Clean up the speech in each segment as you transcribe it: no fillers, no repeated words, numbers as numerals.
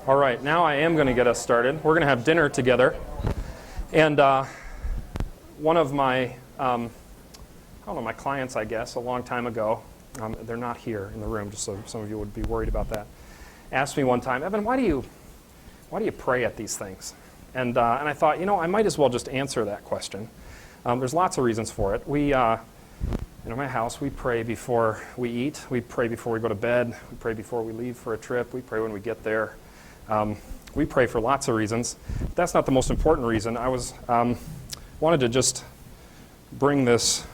All right, now I am going to get us started. We're going to have dinner together. And one of my, my clients, I guess, a long time ago, they're not here in the room, just so some of you would be worried about that, asked me one time, Evan, why do you pray at these things? And I thought, I might as well just answer that question. There's lots of reasons for it. We, in my house, we pray before we eat. We pray before we go to bed. We pray before we leave for a trip. We pray when we get there. We pray for lots of reasons. But that's not the most important reason. I wanted to just bring this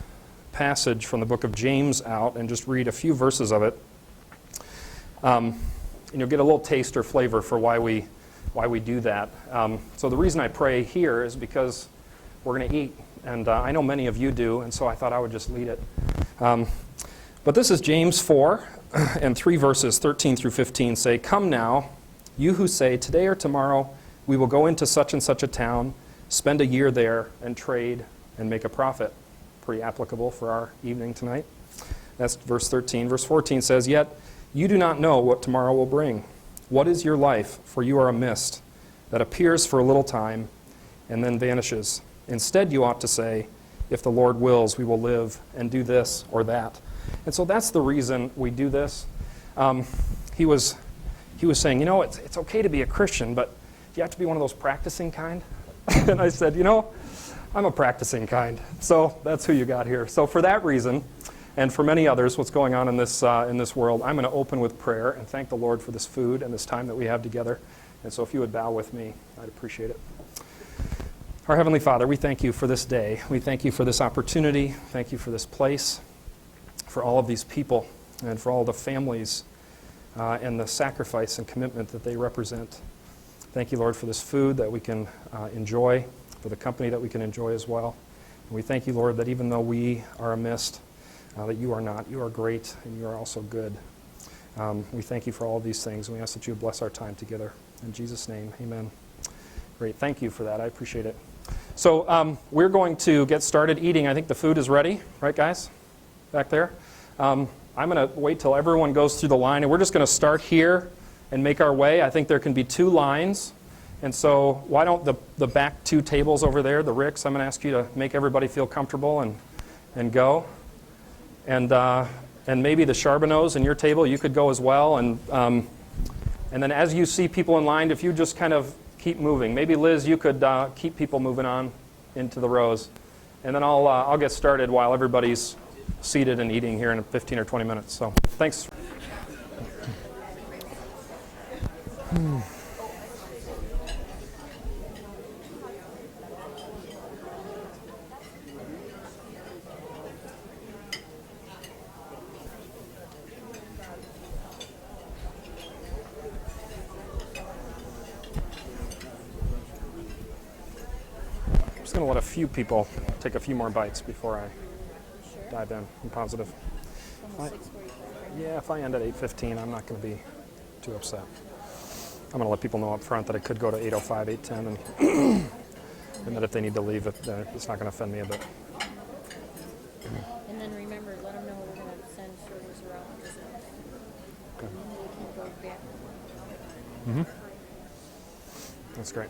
passage from the book of James out and just read a few verses of it. And you'll get a little taste or flavor for why we do that. So the reason I pray here is because we're going to eat. And I know many of you do, and so I thought I would just lead it. But this is James 4, and 3 verses, 13 through 15, say, "Come now, you who say, today or tomorrow we will go into such and such a town, spend a year there, and trade and make a profit." Pretty applicable for our evening tonight. That's verse 13. Verse 14 says, "Yet you do not know what tomorrow will bring. What is your life? For you are a mist that appears for a little time and then vanishes. Instead, you ought to say, if the Lord wills, we will live and do this or that." And so that's the reason we do this. He was saying, it's okay to be a Christian, but do you have to be one of those practicing kind? And I said, I'm a practicing kind. So that's who you got here. So for that reason, and for many others, what's going on in this world, I'm going to open with prayer and thank the Lord for this food and this time that we have together. And so if you would bow with me, I'd appreciate it. Our Heavenly Father, we thank you for this day. We thank you for this opportunity. Thank you for this place, for all of these people, and for all the families and the sacrifice and commitment that they represent. Thank you, Lord, for this food that we can enjoy, for the company that we can enjoy as well. And we thank you, Lord, that even though we are a mist, that you are not. You are great, and you are also good. We thank you for all of these things, and we ask that you bless our time together. In Jesus' name, amen. Great. Thank you for that. I appreciate it. So we're going to get started eating. I think the food is ready. Right, guys? Back there? I'm going to wait till everyone goes through the line, and we're just going to start here and make our way. I think there can be 2 lines. And so why don't the back 2 tables over there, the Ricks, I'm going to ask you to make everybody feel comfortable and go. And maybe the Charbonneaus and your table, you could go as well. And then as you see people in line, if you just kind of keep moving. Maybe, Liz, you could keep people moving on into the rows. And then I'll get started while everybody's seated and eating here in 15 or 20 minutes. So thanks. I'm going to let a few people take a few more bites before I dive in. I'm positive. If I end at 8:15, I'm not going to be too upset. I'm going to let people know up front that it could go to 8:05, 8:10, and that if they need to leave, it's not going to offend me a bit. And then remember, let them know we're going to send servers around just okay. We can go back. Mm-hmm. That's great.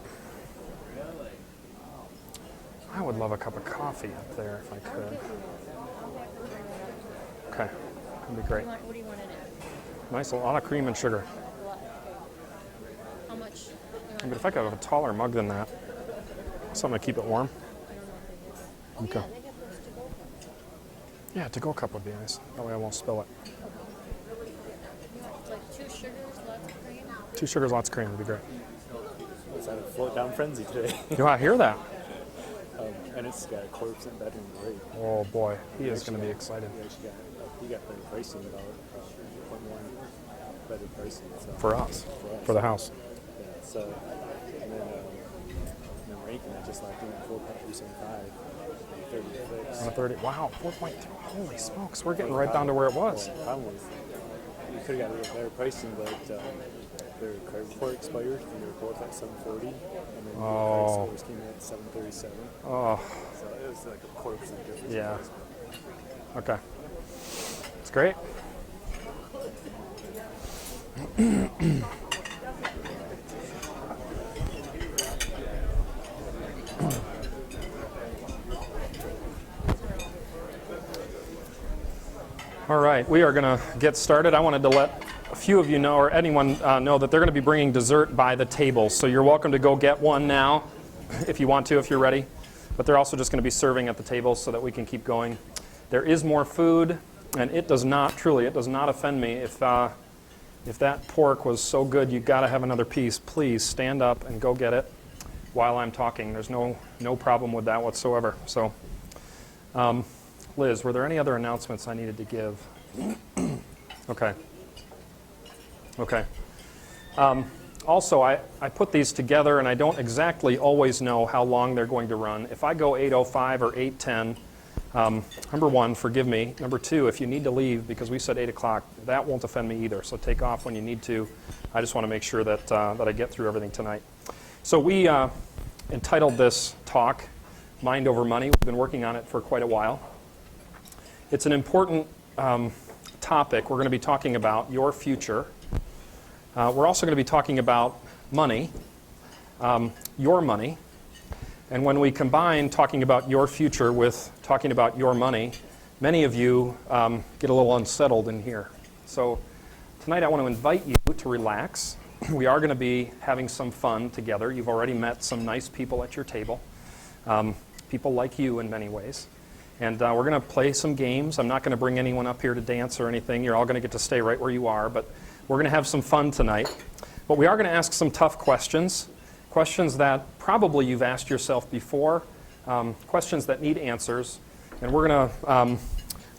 I would love a cup of coffee up there if I could. Okay, that'd be great. What do you want in it? Nice, a lot of cream and sugar. How much? But if I could have a taller mug than that, something to keep it warm. Okay. Yeah, to-go cup would be nice. That way I won't spill it. Like 2 sugars, lots of cream? 2 sugars, lots of cream would be great. It's at a float down frenzy today. I hear that. And it's got a corpse in the bedroom rate. Oh boy, he is going to be excited. He got better pricing about 0.1 better pricing. So. For us, for the house. Yeah, so, and then ranking, I just locked in at 4.375, 36. On a 30, wow, 4.3, holy smokes, we're getting right down to where it was. Well, the problem was, you could have got a little better pricing, but their credit report expired, and their report at 740, and then the credit scores came in at 737. Oh. So it was like a 0.25% difference. Yeah. Okay. It's great. All right, we are going to get started. I wanted to let a few of you know, or anyone know, that they're going to be bringing dessert by the table. So you're welcome to go get one now if you want to, if you're ready. But they're also just going to be serving at the table so that we can keep going. There is more food, and it does not, truly, it does not offend me. If that pork was so good you got to have another piece, please stand up and go get it while I'm talking. There's no problem with that whatsoever. So, Liz, were there any other announcements I needed to give? Okay. Also, I put these together, and I don't exactly always know how long they're going to run. If I go 8:05 or 8:10, number one, forgive me. Number two, if you need to leave because we said 8 o'clock, that won't offend me either. So take off when you need to. I just want to make sure that I get through everything tonight. So we entitled this talk, Mind Over Money. We've been working on it for quite a while. It's an important topic. We're going to be talking about your future. We're also going to be talking about money, your money. And when we combine talking about your future with talking about your money, many of you get a little unsettled in here. So tonight I want to invite you to relax. We are going to be having some fun together. You've already met some nice people at your table, people like you in many ways. And we're going to play some games. I'm not going to bring anyone up here to dance or anything. You're all going to get to stay right where you are. But we're going to have some fun tonight. But we are going to ask some tough questions, questions that probably you've asked yourself before, questions that need answers. And we're going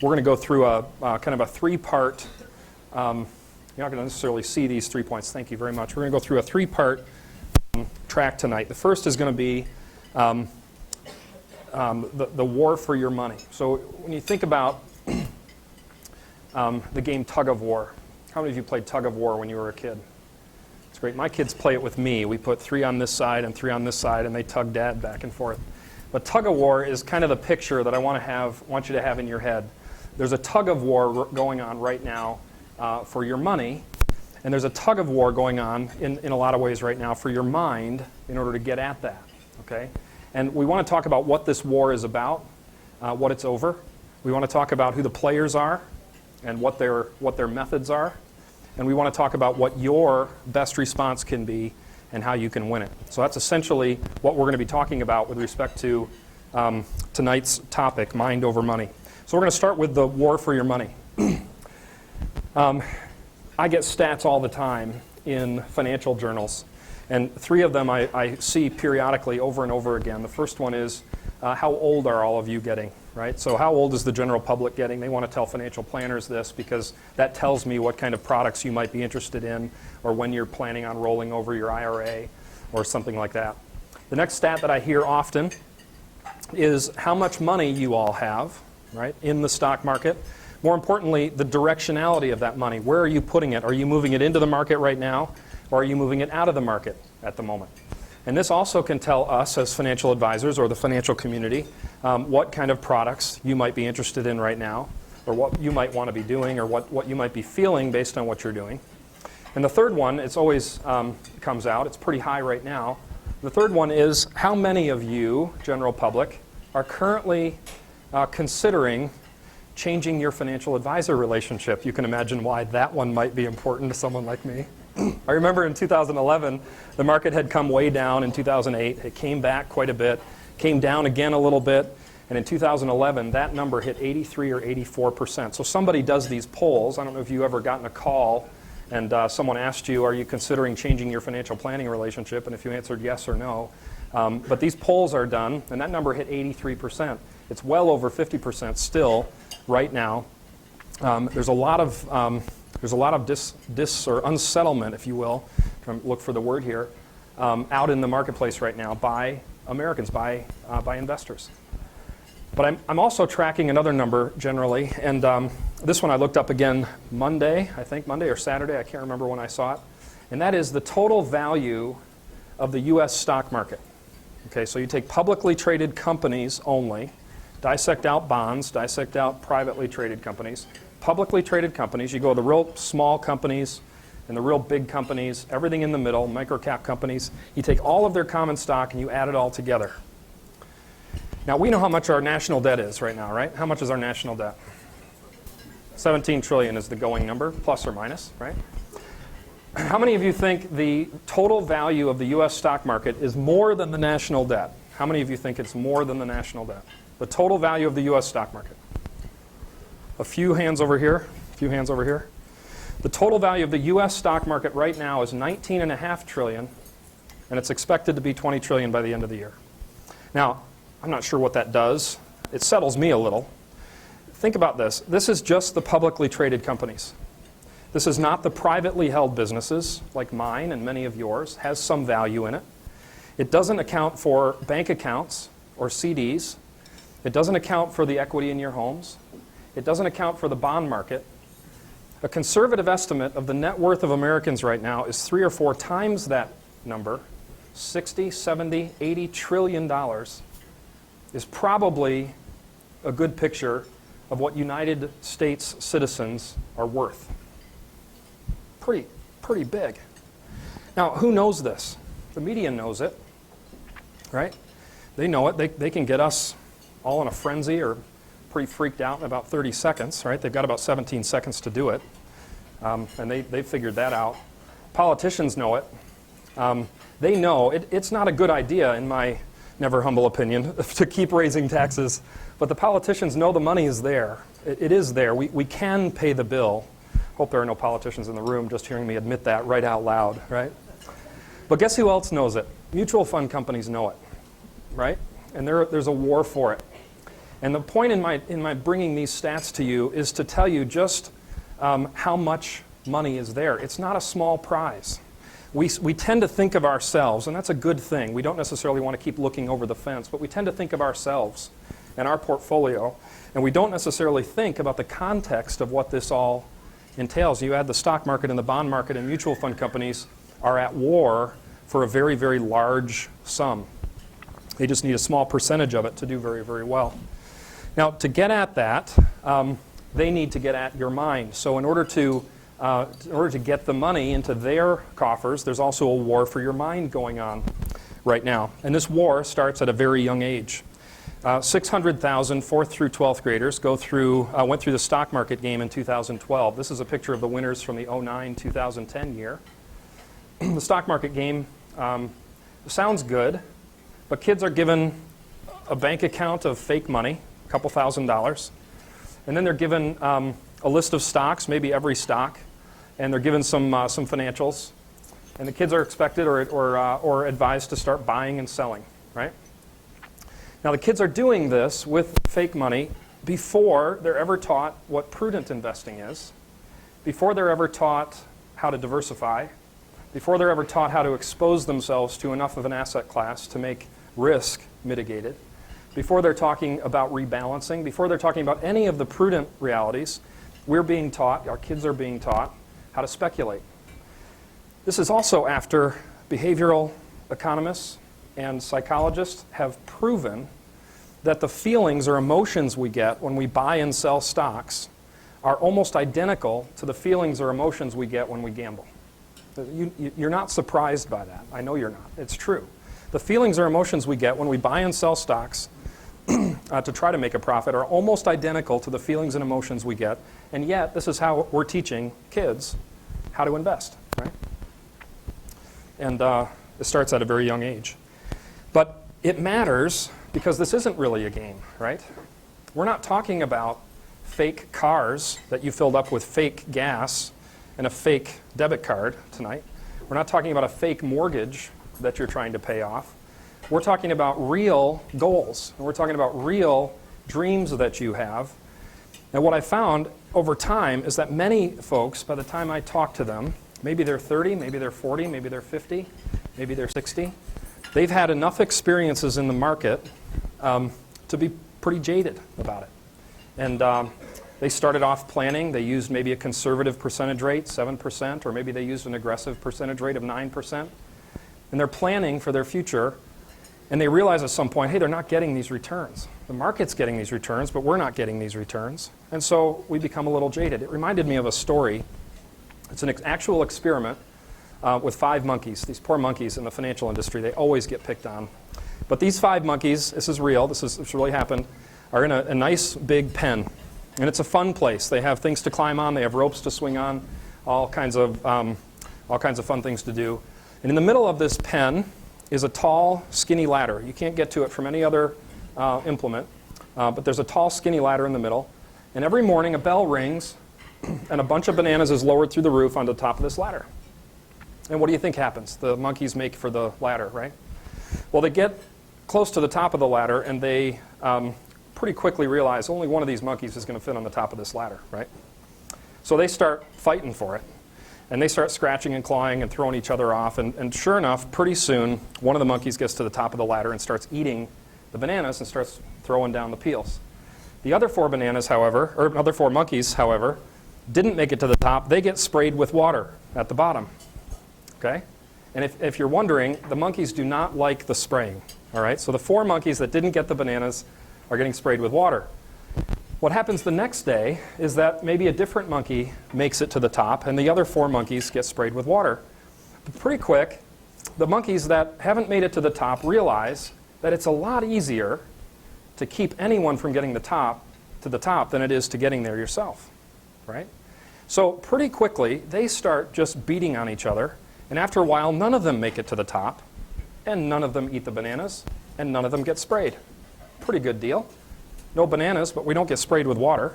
to go through a kind of a three-part. You're not going to necessarily see these 3 points. Thank you very much. We're going to go through a three-part track tonight. The first is going to be the war for your money. So when you think about the game tug of war, how many of you played tug of war when you were a kid? It's great. My kids play it with me. We put 3 on this side and 3 on this side, and they tug Dad back and forth. But tug of war is kind of the picture that I want you to have in your head. There's a tug of war going on right now for your money, and there's a tug of war going on in a lot of ways right now for your mind in order to get at that. Okay? And we want to talk about what this war is about, what it's over. We want to talk about who the players are and what their methods are. And we want to talk about what your best response can be and how you can win it. So that's essentially what we're going to be talking about with respect to tonight's topic, mind over money. So we're going to start with the war for your money. I get stats all the time in financial journals. And 3 of them I see periodically over and over again. The first one is, how old are all of you getting, right? So how old is the general public getting? They want to tell financial planners this because that tells me what kind of products you might be interested in or when you're planning on rolling over your IRA or something like that. The next stat that I hear often is how much money you all have, right, in the stock market. More importantly, the directionality of that money. Where are you putting it? Are you moving it into the market right now? Or are you moving it out of the market at the moment? And this also can tell us as financial advisors or the financial community what kind of products you might be interested in right now, or what you might want to be doing, or what you might be feeling based on what you're doing. And the third one, it's always comes out, it's pretty high right now. The third one is how many of you, general public, are currently considering changing your financial advisor relationship. You can imagine why that one might be important to someone like me. I remember in 2011, the market had come way down in 2008. It came back quite a bit, came down again a little bit, and in 2011, that number hit 83 or 84%. So somebody does these polls. I don't know if you've ever gotten a call and someone asked you, are you considering changing your financial planning relationship? And if you answered yes or no. But these polls are done, and that number hit 83%. It's well over 50% still right now. There's a lot of dis or unsettlement, if you will, trying to look for the word here, out in the marketplace right now by Americans, by investors. But I'm also tracking another number generally, and this one I looked up again Monday or Saturday, I can't remember when I saw it, and that is the total value of the U.S. stock market. Okay, so you take publicly traded companies only, dissect out bonds, dissect out privately traded companies. Publicly traded companies, you go the real small companies and the real big companies, everything in the middle, micro-cap companies. You take all of their common stock and you add it all together. Now, we know how much our national debt is right now, right? How much is our national debt? 17 trillion is the going number, plus or minus, right? How many of you think the total value of the U.S. stock market is more than the national debt? How many of you think it's more than the national debt? The total value of the U.S. stock market. A few hands over here, a few hands over here. The total value of the U.S. stock market right now is 19.5 trillion, and it's expected to be 20 trillion by the end of the year. Now, I'm not sure what that does. It settles me a little. Think about this. This is just the publicly traded companies. This is not the privately held businesses like mine and many of yours. Has some value in it. It doesn't account for bank accounts or CDs. It doesn't account for the equity in your homes. It doesn't account for the bond market. A conservative estimate of the net worth of Americans right now is 3 or 4 times that number. 60, 70, 80 trillion dollars is probably a good picture of what United States citizens are worth. Pretty big. Now, who knows this? The media knows it, right? They know it. They can get us all in a frenzy or pretty freaked out in about 30 seconds, right? They've got about 17 seconds to do it, and they figured that out. Politicians know it. They know it's not a good idea, in my never humble opinion, to keep raising taxes, but the politicians know the money is there. It is there. We can pay the bill. Hope there are no politicians in the room just hearing me admit that right out loud, right? But guess who else knows it? Mutual fund companies know it, right? And there's a war for it. And the point in my bringing these stats to you is to tell you just how much money is there. It's not a small prize. We tend to think of ourselves, and that's a good thing. We don't necessarily want to keep looking over the fence, but we tend to think of ourselves and our portfolio, and we don't necessarily think about the context of what this all entails. You add the stock market and the bond market, and mutual fund companies are at war for a very, very large sum. They just need a small percentage of it to do very, very well. Now, to get at that, they need to get at your mind. So in order to get the money into their coffers, there's also a war for your mind going on right now. And this war starts at a very young age. 600,000 4th through 12th graders went through the stock market game in 2012. This is a picture of the winners from the 2009-2010 year. The stock market game sounds good, but kids are given a bank account of fake money, a couple $1,000s, and then they're given a list of stocks, maybe every stock, and they're given some financials, and the kids are expected or advised to start buying and selling, right? Now, the kids are doing this with fake money before they're ever taught what prudent investing is, before they're ever taught how to diversify, before they're ever taught how to expose themselves to enough of an asset class to make risk mitigated, before they're talking about rebalancing, before they're talking about any of the prudent realities, we're being taught, our kids are being taught, how to speculate. This is also after behavioral economists and psychologists have proven that the feelings or emotions we get when we buy and sell stocks are almost identical to the feelings or emotions we get when we gamble. You're not surprised by that. I know you're not. It's true. The feelings or emotions we get when we buy and sell stocks to try to make a profit are almost identical to the feelings and emotions we get, and yet this is how we're teaching kids how to invest, right? And it starts at a very young age. But it matters because this isn't really a game, right? We're not talking about fake cars that you filled up with fake gas and a fake debit card tonight. We're not talking about a fake mortgage that you're trying to pay off. We're talking about real goals. And we're talking about real dreams that you have. And what I found over time is that many folks, by the time I talk to them, maybe they're 30, maybe they're 40, maybe they're 50, maybe they're 60, they've had enough experiences in the market to be pretty jaded about it. And they started off planning. They used maybe a conservative percentage rate, 7%, or maybe they used an aggressive percentage rate of 9%. And they're planning for their future. And they realize at some point, hey, they're not getting these returns. The market's getting these returns, but we're not getting these returns. And so we become a little jaded. It reminded me of a story. It's an actual experiment with 5 monkeys. These poor monkeys in the financial industry, they always get picked on. But these 5 monkeys, this is real, this really happened, are in a nice big pen. And it's a fun place. They have things to climb on. They have ropes to swing on, all kinds of fun things to do. And in the middle of this pen is a tall, skinny ladder. You can't get to it from any other implement, but there's a tall, skinny ladder in the middle. And every morning a bell rings, and a bunch of bananas is lowered through the roof onto the top of this ladder. And what do you think happens? The monkeys make for the ladder, right? Well, they get close to the top of the ladder, and they pretty quickly realize only one of these monkeys is going to fit on the top of this ladder, right? So they start fighting for it. And they start scratching and clawing and throwing each other off. And sure enough, pretty soon, one of the monkeys gets to the top of the ladder and starts eating the bananas and starts throwing down the peels. The other four monkeys, however, didn't make it to the top. They get sprayed with water at the bottom. Okay? And if you're wondering, the monkeys do not like the spraying. All right? So the four monkeys that didn't get the bananas are getting sprayed with water. What happens the next day is that maybe a different monkey makes it to the top, and the other four monkeys get sprayed with water. But pretty quick, the monkeys that haven't made it to the top realize that it's a lot easier to keep anyone from getting to the top than it is to getting there yourself, right? So pretty quickly, they start just beating on each other, and after a while, none of them make it to the top, and none of them eat the bananas, and none of them get sprayed. Pretty good deal. No bananas, but we don't get sprayed with water.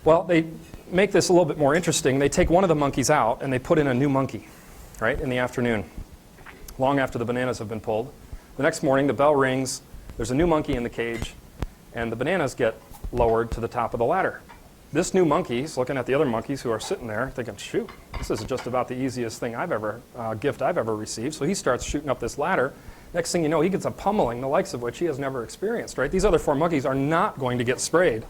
Well, they make this a little bit more interesting. They take one of the monkeys out, and they put in a new monkey, right, in the afternoon, long after the bananas have been pulled. The next morning, the bell rings, there's a new monkey in the cage, and the bananas get lowered to the top of the ladder. This new monkey's looking at the other monkeys who are sitting there thinking, shoot, this is just about the easiest thing gift I've ever received. So he starts shooting up this ladder. Next thing you know, he gets a pummeling, the likes of which he has never experienced, right? These other four monkeys are not going to get sprayed.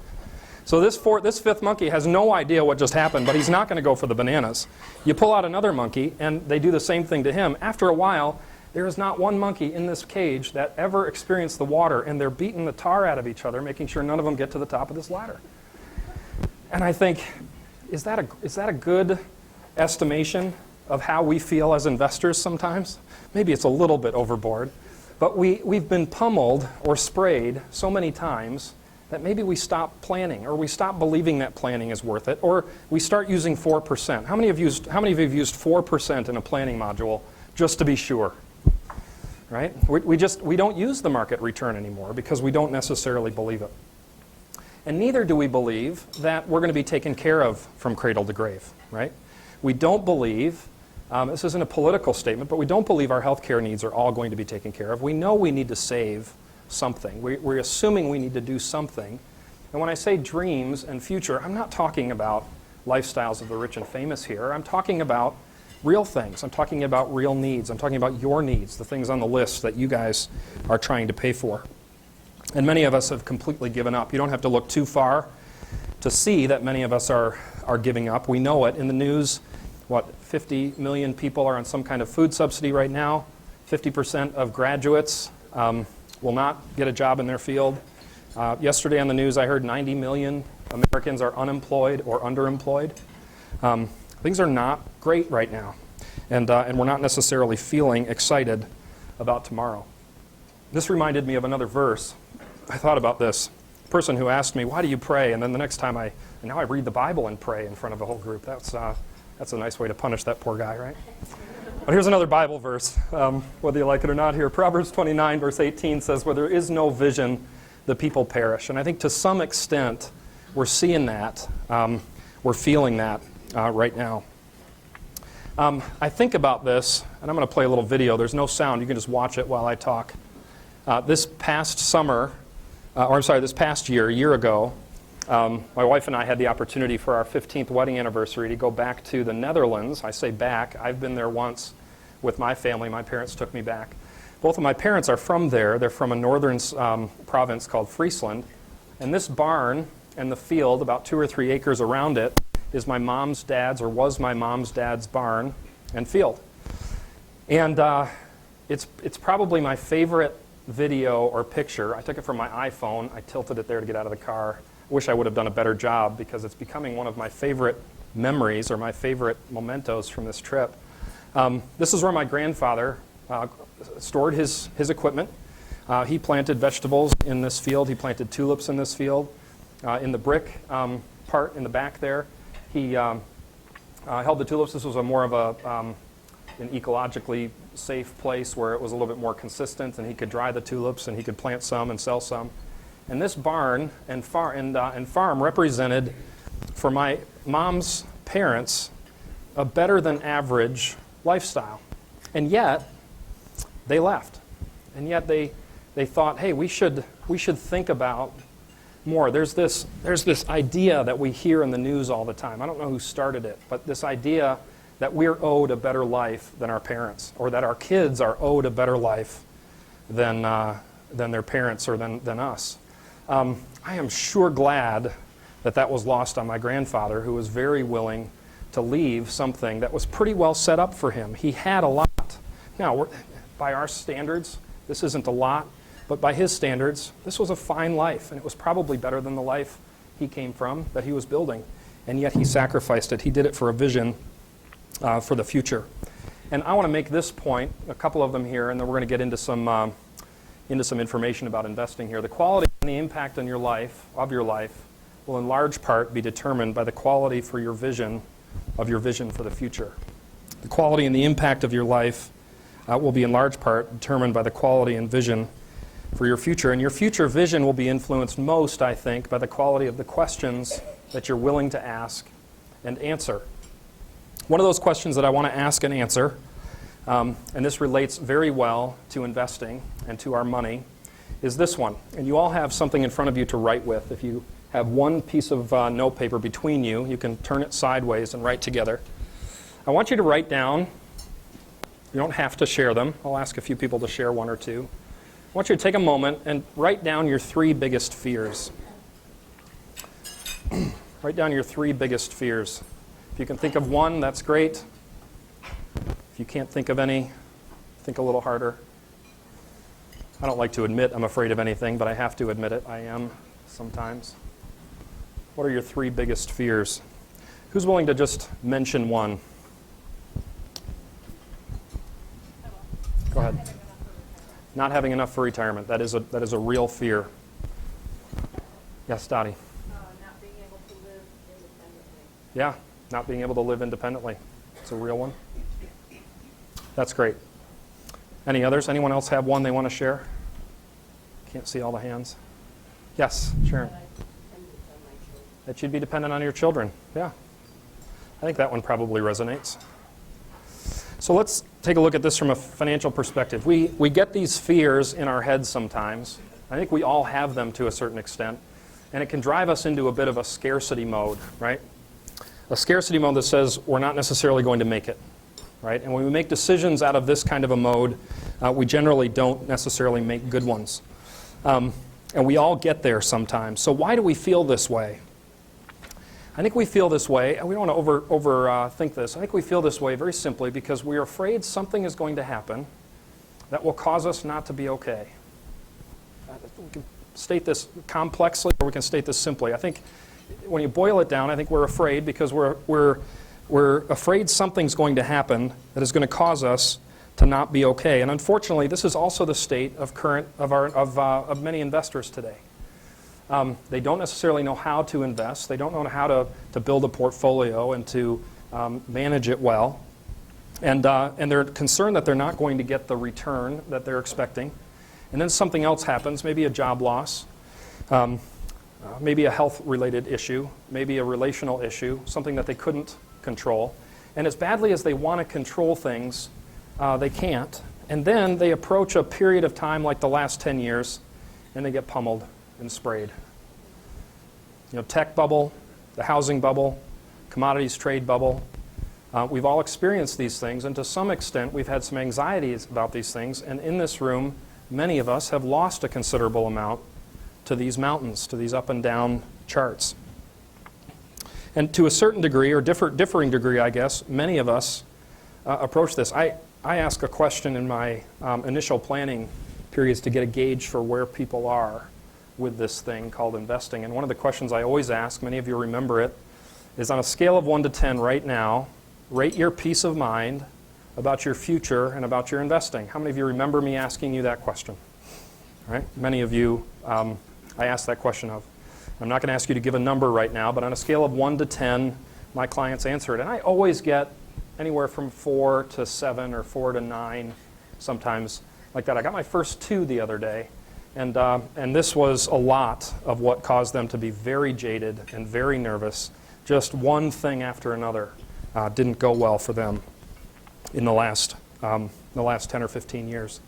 So this fifth monkey has no idea what just happened, but he's not going to go for the bananas. You pull out another monkey, and they do the same thing to him. After a while, there is not one monkey in this cage that ever experienced the water, and they're beating the tar out of each other, making sure none of them get to the top of this ladder. And I think, is that a good estimation of how we feel as investors sometimes? Maybe it's a little bit overboard, but we've been pummeled or sprayed so many times that maybe we stop planning, or we stop believing that planning is worth it, or we start using 4%. How many of you have used 4% in a planning module just to be sure? Right? We don't use the market return anymore because we don't necessarily believe it. And neither do we believe that we're going to be taken care of from cradle to grave, right? We don't believe, this isn't a political statement, but we don't believe our health care needs are all going to be taken care of. We know we need to save something. We're assuming we need to do something. And when I say dreams and future, I'm not talking about lifestyles of the rich and famous here. I'm talking about real things. I'm talking about real needs. I'm talking about your needs, the things on the list that you guys are trying to pay for. And many of us have completely given up. You don't have to look too far to see that many of us are giving up. We know it. In the news, 50 million people are on some kind of food subsidy right now. 50% of graduates will not get a job in their field. Yesterday on the news, I heard 90 million Americans are unemployed or underemployed. Things are not great right now, and we're not necessarily feeling excited about tomorrow. This reminded me of another verse. I thought about this. A person who asked me, why do you pray? And then the next time now I read the Bible and pray in front of a whole group. That's a nice way to punish that poor guy, right? But here's another Bible verse, whether you like it or not here. Proverbs 29, verse 18 says, where there is no vision, the people perish. And I think to some extent, we're seeing that. We're feeling that right now. I think about this, and I'm going to play a little video. There's no sound. You can just watch it while I talk. This past year, a year ago, my wife and I had the opportunity for our 15th wedding anniversary to go back to the Netherlands. I say back. I've been there once with my family. My parents took me back. Both of my parents are from there. They're from a northern province called Friesland. And this barn and the field, about 2 or 3 acres around it, is my mom's dad's, or was my mom's dad's barn and field. And it's probably my favorite video or picture. I took it from my iPhone. I tilted it there to get out of the car. I wish I would have done a better job because it's becoming one of my favorite memories or my favorite mementos from this trip. This is where my grandfather stored his equipment. He planted vegetables in this field. He planted tulips in this field. In the brick part in the back there, he held the tulips. This was a more of an ecologically safe place where it was a little bit more consistent, and he could dry the tulips and he could plant some and sell some. And this barn and farm represented, for my mom's parents, a better than average lifestyle. And yet, they left. And yet they thought, hey, we should think about more. There's this idea that we hear in the news all the time. I don't know who started it, but this idea that we're owed a better life than our parents, or that our kids are owed a better life than their parents or than us. I am sure glad that was lost on my grandfather, who was very willing to leave something that was pretty well set up for him. He had a lot. Now, by our standards, this isn't a lot, but by his standards, this was a fine life, and it was probably better than the life he came from, that he was building. And yet he sacrificed it. He did it for a vision for the future. And I want to make this point, a couple of them here, and then we're going to get into some information about investing here. The quality and the impact on your life, will in large part be determined by the quality for your vision for the future. The quality and the impact of your life will be in large part determined by the quality and vision for your future. And your future vision will be influenced most, I think, by the quality of the questions that you're willing to ask and answer. One of those questions that I want to ask and answer, and this relates very well to investing and to our money, is this one. And you all have something in front of you to write with. If you have one piece of notepaper between you, you can turn it sideways and write together. I want you to write down, you don't have to share them. I'll ask a few people to share one or two. I want you to take a moment and write down your 3 biggest fears. Write down your 3 biggest fears. If you can think of one, that's great. If you can't think of any, think a little harder. I don't like to admit I'm afraid of anything, but I have to admit it. I am sometimes. What are your 3 biggest fears? Who's willing to just mention one? Go ahead. Not having enough for retirement. That is a real fear. Yes, Dottie. Not being able to live independently. Yeah, not being able to live independently. It's a real one. That's great. Any others? Anyone else have one they want to share? Can't see all the hands. Yes, Sharon. That you'd be dependent on your children. Yeah. I think that one probably resonates. So let's take a look at this from a financial perspective. We get these fears in our heads sometimes. I think we all have them to a certain extent. And it can drive us into a bit of a scarcity mode, right? A scarcity mode that says we're not necessarily going to make it, right? And when we make decisions out of this kind of a mode, we generally don't necessarily make good ones. And we all get there sometimes. So why do we feel this way? I think we feel this way, and we don't want to overthink this. I think we feel this way very simply because we're afraid something is going to happen that will cause us not to be okay. We can state this complexly, or we can state this simply. I think when you boil it down, I think we're afraid because we're afraid something's going to happen that is going to cause us to not be okay. And unfortunately, this is also the state of many investors today. They don't necessarily know how to invest. They don't know how to build a portfolio and to manage it well. And they're concerned that they're not going to get the return that they're expecting. And then something else happens, maybe a job loss, maybe a health-related issue, maybe a relational issue, something that they couldn't control. And as badly as they want to control things, they can't. And then they approach a period of time like the last 10 years, and they get pummeled and sprayed. Tech bubble, the housing bubble, commodities trade bubble. We've all experienced these things, and to some extent we've had some anxieties about these things, and in this room many of us have lost a considerable amount to these mountains, to these up and down charts. And to a certain degree, or differing degree I guess, many of us approach this. I ask a question in my initial planning periods to get a gauge for where people are with this thing called investing. And one of the questions I always ask, many of you remember it, is on a scale of 1 to 10 right now, rate your peace of mind about your future and about your investing. How many of you remember me asking you that question? All right? Many of you I asked that question of. I'm not going to ask you to give a number right now, but on a scale of 1 to 10, my clients answer it. And I always get anywhere from 4 to 7 or 4 to 9, sometimes like that. I got my first 2 the other day, and this was a lot of what caused them to be very jaded and very nervous. Just one thing after another didn't go well for them in the last 10 or 15 years.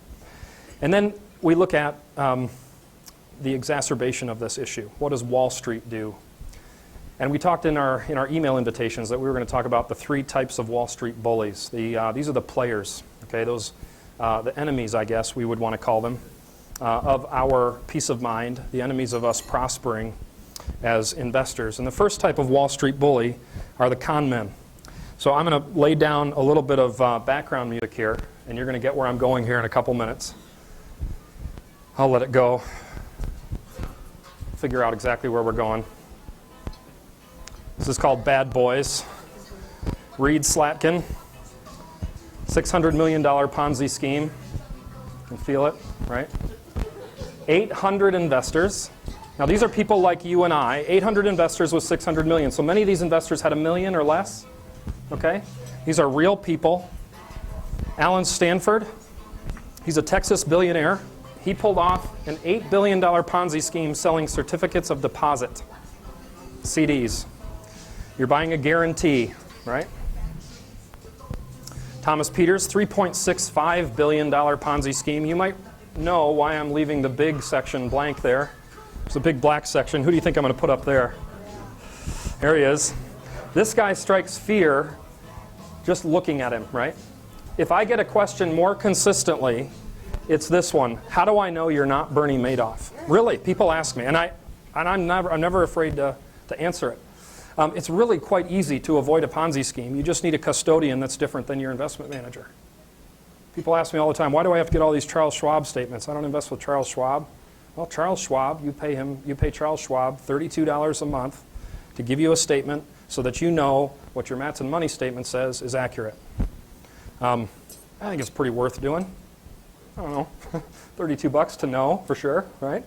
And then we look at the exacerbation of this issue. What does Wall Street do? And we talked in our email invitations that we were going to talk about the 3 types of Wall Street bullies. These are the players, okay? Those the enemies, I guess we would want to call them, of our peace of mind, the enemies of us prospering as investors. And the first type of Wall Street bully are the con men. So I'm going to lay down a little bit of background music here, and you're going to get where I'm going here in a couple minutes. I'll let it go. Figure out exactly where we're going. This is called Bad Boys. Reed Slatkin, $600 million Ponzi scheme. You can feel it, right? 800 investors. Now these are people like you and I. 800 investors with 600 million. So many of these investors had $1 million or less. Okay? These are real people. Alan Stanford, he's a Texas billionaire. He pulled off an $8 billion Ponzi scheme selling certificates of deposit, CDs. You're buying a guarantee, right? Thomas Peters, $3.65 billion Ponzi scheme. You might know why I'm leaving the big section blank there. There's a big black section. Who do you think I'm going to put up there? There he is. This guy strikes fear just looking at him, right? If I get a question more consistently, it's this one. How do I know you're not Bernie Madoff? Really, people ask me, and I'm never afraid to answer it. It's really quite easy to avoid a Ponzi scheme. You just need a custodian that's different than your investment manager. People ask me all the time, why do I have to get all these Charles Schwab statements? I don't invest with Charles Schwab. Well, Charles Schwab, you pay Charles Schwab $32 a month to give you a statement so that you know what your Matson Money statement says is accurate. I think it's pretty worth doing. I don't know, $32 to know for sure, right?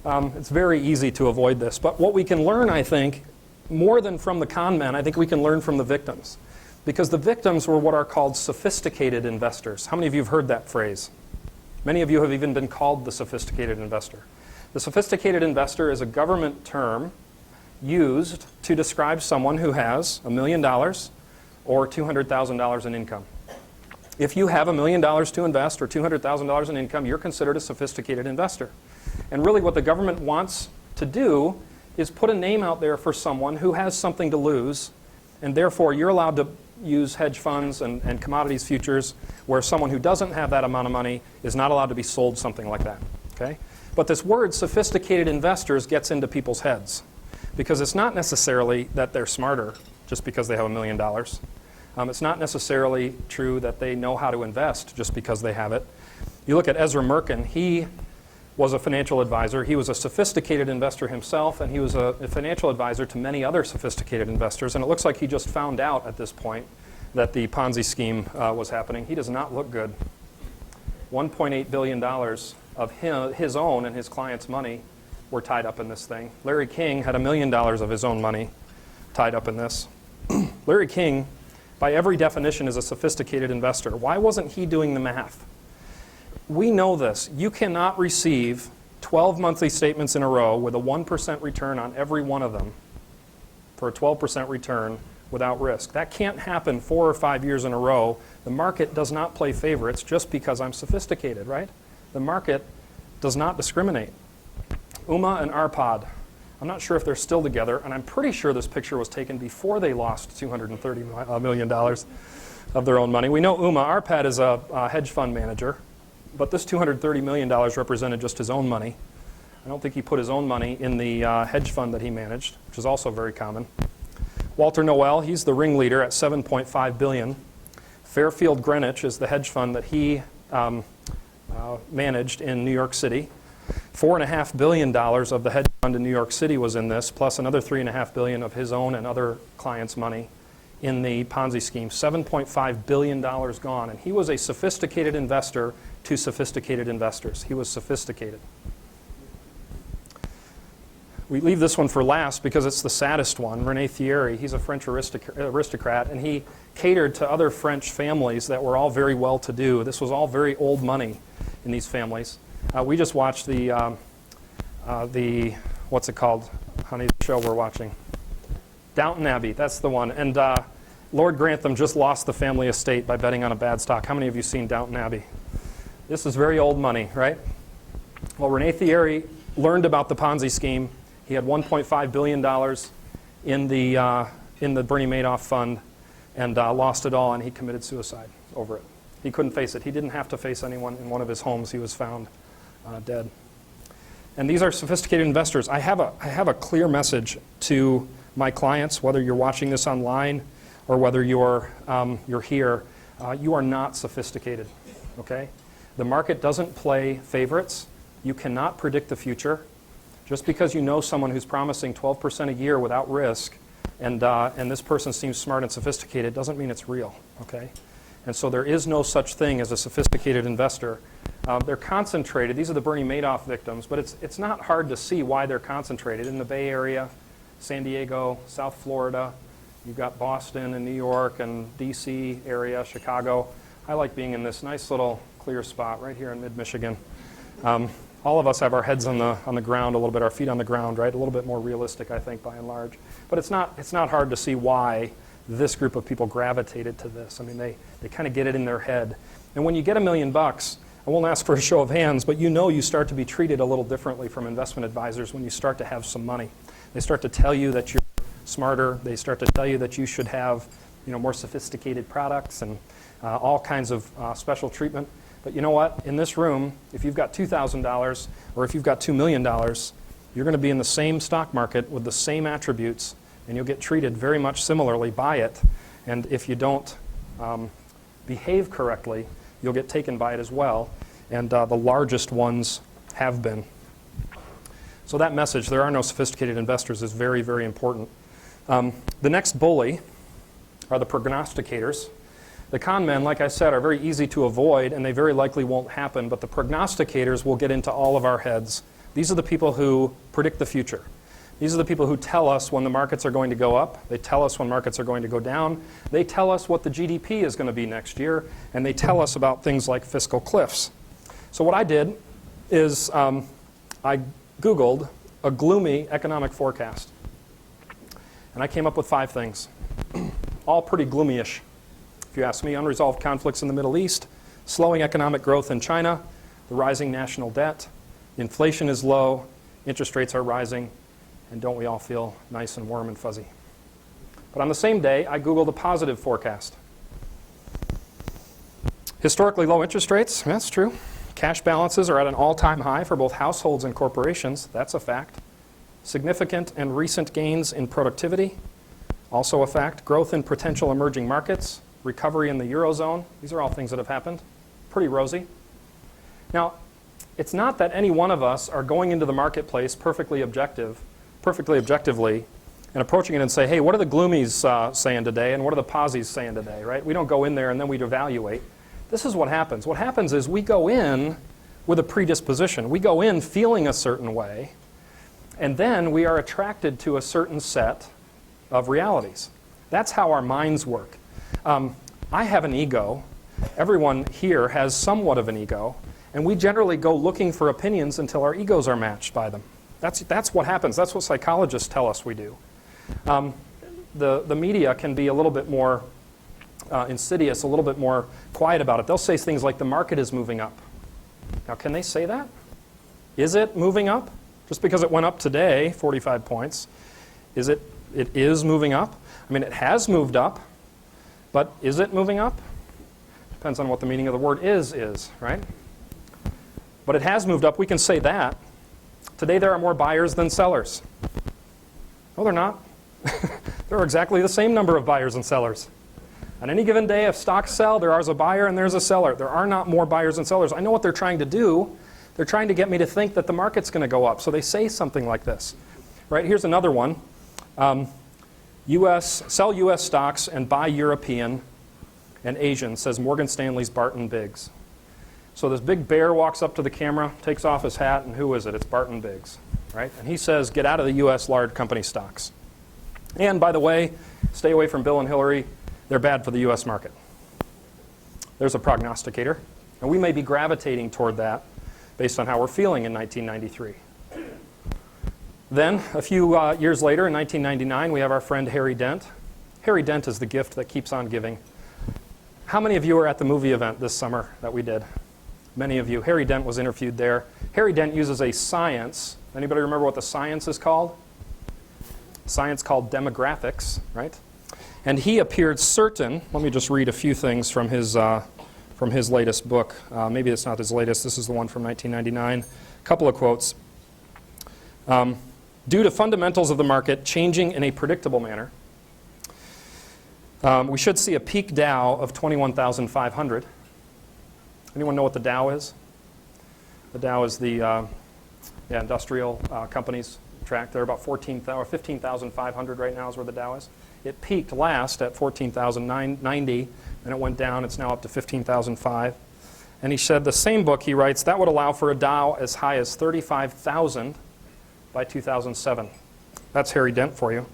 It's very easy to avoid this. But what we can learn, I think, more than from the con men, I think we can learn from the victims. Because the victims were what are called sophisticated investors. How many of you have heard that phrase? Many of you have even been called the sophisticated investor. The sophisticated investor is a government term used to describe someone who has $1 million or $200,000 in income. If you have $1 million to invest or $200,000 in income, you're considered a sophisticated investor. And really what the government wants to do is put a name out there for someone who has something to lose, and therefore you're allowed to use hedge funds and commodities futures where someone who doesn't have that amount of money is not allowed to be sold something like that. Okay? But this word sophisticated investors gets into people's heads because it's not necessarily that they're smarter just because they have $1 million. It's not necessarily true that they know how to invest just because they have it. You look at Ezra Merkin, he was a financial advisor. He was a sophisticated investor himself, and he was a financial advisor to many other sophisticated investors. And it looks like he just found out at this point that the Ponzi scheme was happening. He does not look good. $1.8 billion of his own and his clients' money were tied up in this thing. Larry King had $1 million of his own money tied up in this. Larry King, by every definition, is a sophisticated investor. Why wasn't he doing the math? We know this. You cannot receive 12 monthly statements in a row with a 1% return on every one of them for a 12% return without risk. That can't happen 4 or 5 years in a row. The market does not play favorites just because I'm sophisticated, right? The market does not discriminate. Uma and Arpad, I'm not sure if they're still together, and I'm pretty sure this picture was taken before they lost $230 million of their own money. We know Uma. Arpad is a hedge fund manager. But this $230 million represented just his own money. I don't think he put his own money in the hedge fund that he managed, which is also very common. Walter Noel, he's the ringleader at $7.5 billion. Fairfield Greenwich is the hedge fund that he managed in New York City. $4.5 billion of the hedge fund in New York City was in this, plus another $3.5 billion of his own and other clients' money in the Ponzi scheme. $7.5 billion gone. And he was a sophisticated investor to sophisticated investors. He was sophisticated. We leave this one for last because it's the saddest one. René Thierry, he's a French aristocrat, and he catered to other French families that were all very well-to-do. This was all very old money in these families. We just watched the what's it called, honey, the show we're watching? Downton Abbey, that's the one. And Lord Grantham just lost the family estate by betting on a bad stock. How many of you seen Downton Abbey? This is very old money, right? Well, René Thierry learned about the Ponzi scheme. He had $1.5 billion in the Bernie Madoff fund and lost it all, and he committed suicide over it. He couldn't face it. He didn't have to face anyone in one of his homes. He was found dead. And these are sophisticated investors. I have a clear message to my clients, whether you're watching this online or whether you're here. You are not sophisticated, okay? The market doesn't play favorites. You cannot predict the future. Just because you know someone who's promising 12% a year without risk, and this person seems smart and sophisticated, doesn't mean it's real, okay? And so there is no such thing as a sophisticated investor. They're concentrated. These are the Bernie Madoff victims, but it's not hard to see why they're concentrated in the Bay Area, San Diego, South Florida. You've got Boston and New York and D.C. area, Chicago. I like being in this nice little clear spot right here in mid-Michigan. All of us have our heads on the ground a little bit, our feet on the ground, right? A little bit more realistic, I think, by and large. But it's not hard to see why this group of people gravitated to this. I mean, they kind of get it in their head. And when you get $1 million, I won't ask for a show of hands, but you start to be treated a little differently from investment advisors when you start to have some money. They start to tell you that you're smarter. They start to tell you that you should have, more sophisticated products and all kinds of special treatment. But you know what? In this room, if you've got $2,000 or if you've got $2 million, you're going to be in the same stock market with the same attributes, and you'll get treated very much similarly by it. And if you don't behave correctly, you'll get taken by it as well. And the largest ones have been. So that message, there are no sophisticated investors, is very, very important. The next bully are the prognosticators. The con men, like I said, are very easy to avoid, and they very likely won't happen, but the prognosticators will get into all of our heads. These are the people who predict the future. These are the people who tell us when the markets are going to go up. They tell us when markets are going to go down. They tell us what the GDP is going to be next year, and they tell us about things like fiscal cliffs. So what I did is I Googled a gloomy economic forecast, and I came up with 5 things, all pretty gloomy-ish. If you ask me, unresolved conflicts in the Middle East, slowing economic growth in China, the rising national debt, inflation is low, interest rates are rising, and don't we all feel nice and warm and fuzzy? But on the same day, I Googled a positive forecast. Historically low interest rates, that's true. Cash balances are at an all-time high for both households and corporations, that's a fact. Significant and recent gains in productivity, also a fact. Growth in potential emerging markets, recovery in the Eurozone, these are all things that have happened. Pretty rosy. Now, it's not that any one of us are going into the marketplace perfectly objectively, and approaching it and say, hey, what are the gloomies saying today, and what are the posies saying today, right? We don't go in there and then we'd evaluate. This is what happens. What happens is we go in with a predisposition. We go in feeling a certain way, and then we are attracted to a certain set of realities. That's how our minds work. I have an ego. Everyone here has somewhat of an ego, and we generally go looking for opinions until our egos are matched by them. That's what happens. That's what psychologists tell us we do. The media can be a little bit more insidious, a little bit more quiet about it. They'll say things like the market is moving up. Now, can they say that? Is it moving up? Just because it went up today, 45 points, it is moving up? I mean, it has moved up. But is it moving up? Depends on what the meaning of the word is, right? But it has moved up. We can say that. Today there are more buyers than sellers. No, they're not. There are exactly the same number of buyers and sellers. On any given day, if stocks sell, there is a buyer and there's a seller. There are not more buyers and sellers. I know what they're trying to do. They're trying to get me to think that the market's going to go up. So they say something like this. Right? Here's another one. Sell U.S. stocks and buy European and Asian, says Morgan Stanley's Barton Biggs. So this big bear walks up to the camera, takes off his hat, and who is it? It's Barton Biggs, right? And he says, get out of the U.S. large company stocks. And by the way, stay away from Bill and Hillary. They're bad for the U.S. market. There's a prognosticator. And we may be gravitating toward that based on how we're feeling in 1993. Then, a few years later, in 1999, we have our friend Harry Dent. Harry Dent is the gift that keeps on giving. How many of you were at the movie event this summer that we did? Many of you. Harry Dent was interviewed there. Harry Dent uses a science. Anybody remember what the science is called? Science called demographics, right? And he appeared certain. Let me just read a few things from his latest book. Maybe it's not his latest. This is the one from 1999. A couple of quotes. Due to fundamentals of the market changing in a predictable manner, we should see a peak Dow of 21,500. Anyone know what the Dow is? The Dow is the industrial companies track. They're about 15,500 right now is where the Dow is. It peaked last at 14,090, and it went down. It's now up to 15,005. And he said the same book, he writes, that would allow for a Dow as high as 35,000 by 2007. That's Harry Dent for you.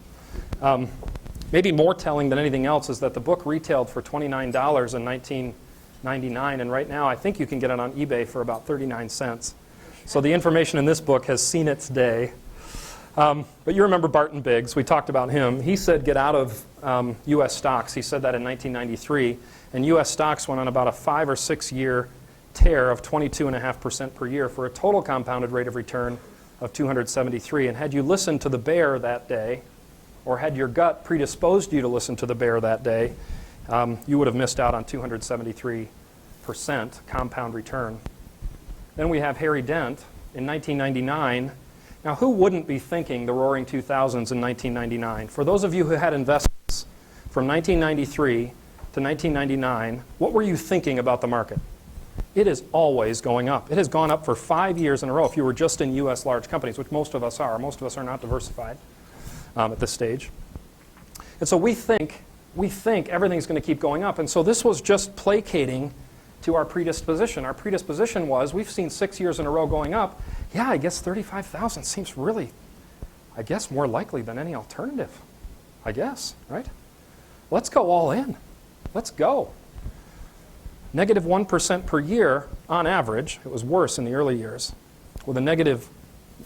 Maybe more telling than anything else is that the book retailed for $29 in 1999, and right now I think you can get it on eBay for about 39 cents. So the information in this book has seen its day. But you remember Barton Biggs. We talked about him. He said get out of U.S. stocks. He said that in 1993. And U.S. stocks went on about a 5 or 6 year tear of 22.5% per year for a total compounded rate of return of 273. And had you listened to the bear that day, or had your gut predisposed you to listen to the bear that day, you would have missed out on 273% compound return. Then we have Harry Dent in 1999. Now, who wouldn't be thinking the roaring 2000s in 1999? For those of you who had investments from 1993 to 1999, what were you thinking about the market? It is always going up. It has gone up for 5 years in a row if you were just in U.S. large companies, which most of us are. Most of us are not diversified at this stage. And so we think everything's going to keep going up. And so this was just placating to our predisposition. Our predisposition was, we've seen 6 years in a row going up. Yeah, I guess 35,000 seems really, I guess, more likely than any alternative. I guess, right? Let's go all in. Let's go. Negative 1% per year on average. It was worse in the early years, with a negative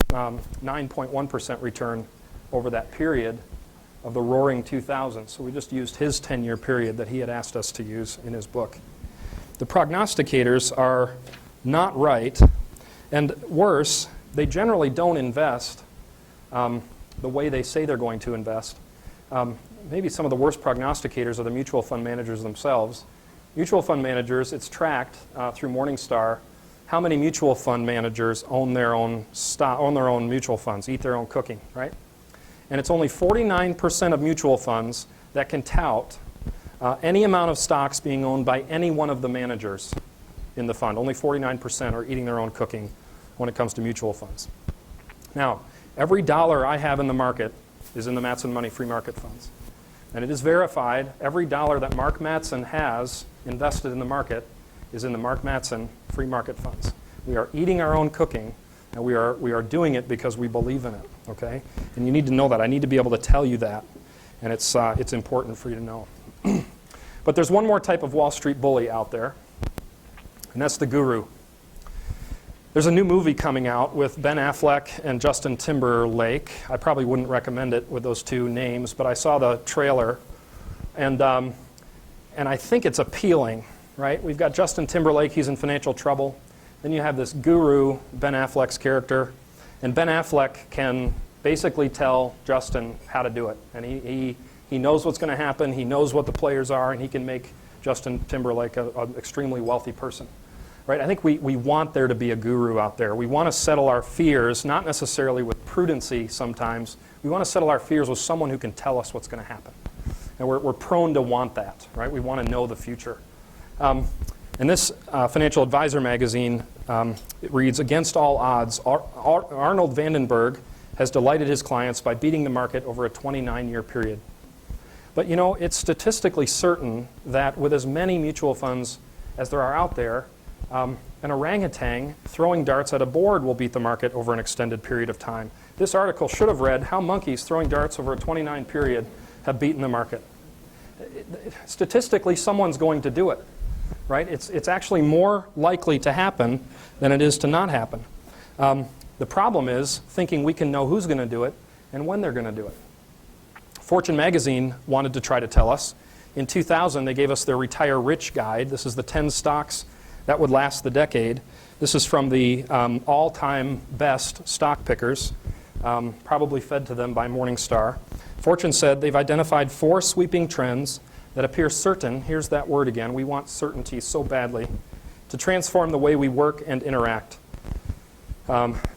9.1% return over that period of the roaring 2000s. So we just used his 10-year period that he had asked us to use in his book. The prognosticators are not right, and worse, they generally don't invest the way they say they're going to invest. Maybe some of the worst prognosticators are the mutual fund managers themselves. Mutual fund managers, it's tracked through Morningstar how many mutual fund managers own their own stock, own their own mutual funds, eat their own cooking, right? And it's only 49% of mutual funds that can tout any amount of stocks being owned by any one of the managers in the fund. Only 49% are eating their own cooking when it comes to mutual funds. Now, every dollar I have in the market is in the Matson Money Free Market Funds. And it is verified, every dollar that Mark Matson has invested in the market is in the Mark Matson Free Market Funds. We are eating our own cooking, and we are doing it because we believe in it, okay? And you need to know that. I need to be able to tell you that, and it's important for you to know. But there's one more type of Wall Street bully out there, and that's the guru. There's a new movie coming out with Ben Affleck and Justin Timberlake. I probably wouldn't recommend it with those two names, but I saw the trailer, and I think it's appealing, right? We've got Justin Timberlake, he's in financial trouble. Then you have this guru, Ben Affleck's character, and Ben Affleck can basically tell Justin how to do it. And he knows what's going to happen, he knows what the players are, and he can make Justin Timberlake an extremely wealthy person. Right? I think we want there to be a guru out there. We want to settle our fears, not necessarily with prudency sometimes. We want to settle our fears with someone who can tell us what's going to happen. And we're prone to want that, right? We want to know the future. And this Financial Advisor magazine, it reads, against all odds, Arnold Vandenberg has delighted his clients by beating the market over a 29-year period. But you know, it's statistically certain that with as many mutual funds as there are out there, an orangutan throwing darts at a board will beat the market over an extended period of time. This article should have read how monkeys throwing darts over a 29 period have beaten the market. Statistically, someone's going to do it, right? It's actually more likely to happen than it is to not happen. The problem is thinking we can know who's going to do it and when they're going to do it. Fortune magazine wanted to try to tell us. In 2000, they gave us their Retire Rich guide. This is the 10 stocks that would last the decade. This is from the all-time best stock pickers, probably fed to them by Morningstar. Fortune said they've identified 4 sweeping trends that appear certain, here's that word again, we want certainty so badly, to transform the way we work and interact.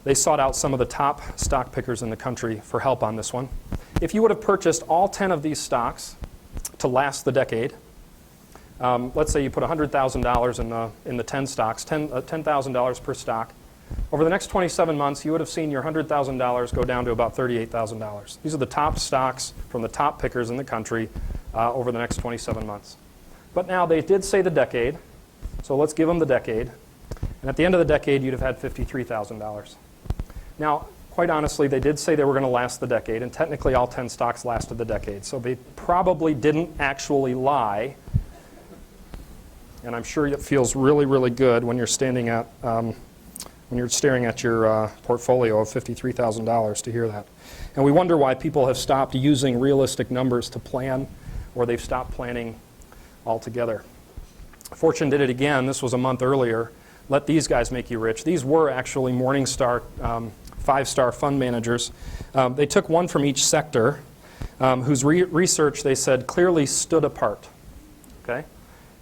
They sought out some of the top stock pickers in the country for help on this one. If you would have purchased all 10 of these stocks to last the decade, let's say you put $100,000 in the 10 stocks, $10,000 per stock. Over the next 27 months, you would have seen your $100,000 go down to about $38,000. These are the top stocks from the top pickers in the country over the next 27 months. But now they did say the decade, so let's give them the decade. And at the end of the decade, you'd have had $53,000. Now, quite honestly, they did say they were going to last the decade, and technically all 10 stocks lasted the decade. So they probably didn't actually lie. And I'm sure it feels really, really good when you're standing at, when you're staring at your portfolio of $53,000 to hear that. And we wonder why people have stopped using realistic numbers to plan, or they've stopped planning altogether. Fortune did it again. This was a month earlier. Let these guys make you rich. These were actually Morningstar 5-star fund managers. They took one from each sector whose research, they said, clearly stood apart. Okay?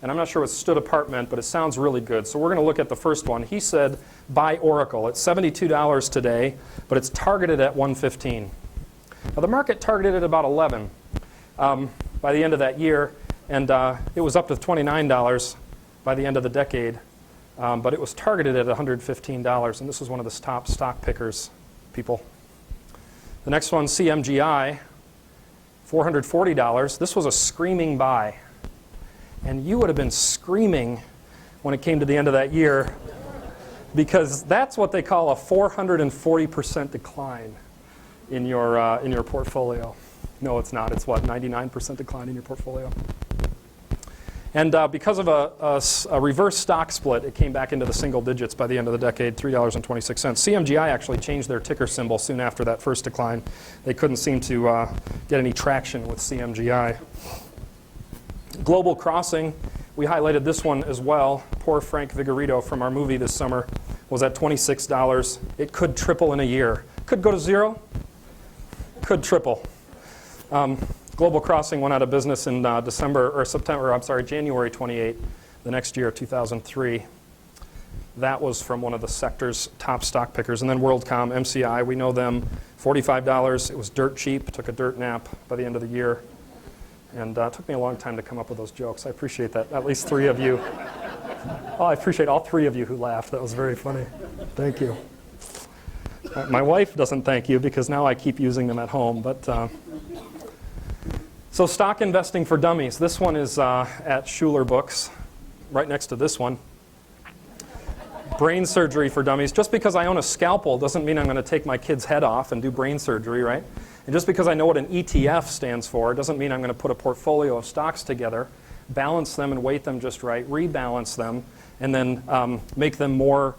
And I'm not sure what stood apart meant, but it sounds really good. So we're going to look at the first one. He said, buy Oracle. It's $72 today, but it's targeted at $115. Now, the market targeted at about $11 by the end of that year, and it was up to $29 by the end of the decade. But it was targeted at $115, and this was one of the top stock pickers people. The next one, CMGI, $440. This was a screaming buy. And you would have been screaming when it came to the end of that year, because that's what they call a 440% decline in your portfolio. No, it's not. It's what, 99% decline in your portfolio? And because of a reverse stock split, it came back into the single digits by the end of the decade, $3.26. CMGI actually changed their ticker symbol soon after that first decline. They couldn't seem to get any traction with CMGI. Global Crossing, we highlighted this one as well. Poor Frank Vigorito from our movie this summer was at $26. It could triple in a year. Could go to zero. Could triple. Global Crossing went out of business in January 28, the next year, 2003. That was from one of the sector's top stock pickers. And then WorldCom, MCI, we know them, $45. It was dirt cheap, took a dirt nap by the end of the year. And it took me a long time to come up with those jokes. I appreciate that. At least 3 of you. Oh, I appreciate all 3 of you who laughed. That was very funny. Thank you. My wife doesn't thank you because now I keep using them at home. But so stock investing for dummies. This one is at Schuler Books, right next to this one. Brain surgery for dummies. Just because I own a scalpel doesn't mean I'm going to take my kid's head off and do brain surgery, right? And just because I know what an ETF stands for doesn't mean I'm going to put a portfolio of stocks together, balance them and weight them just right, rebalance them, and then make them more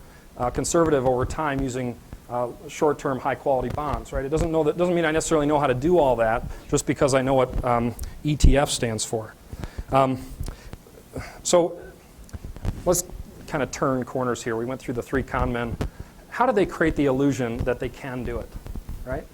conservative over time using short-term, high-quality bonds, right? It doesn't mean I necessarily know how to do all that just because I know what ETF stands for. So let's kind of turn corners here. We went through the 3 con men. How do they create the illusion that they can do it, right?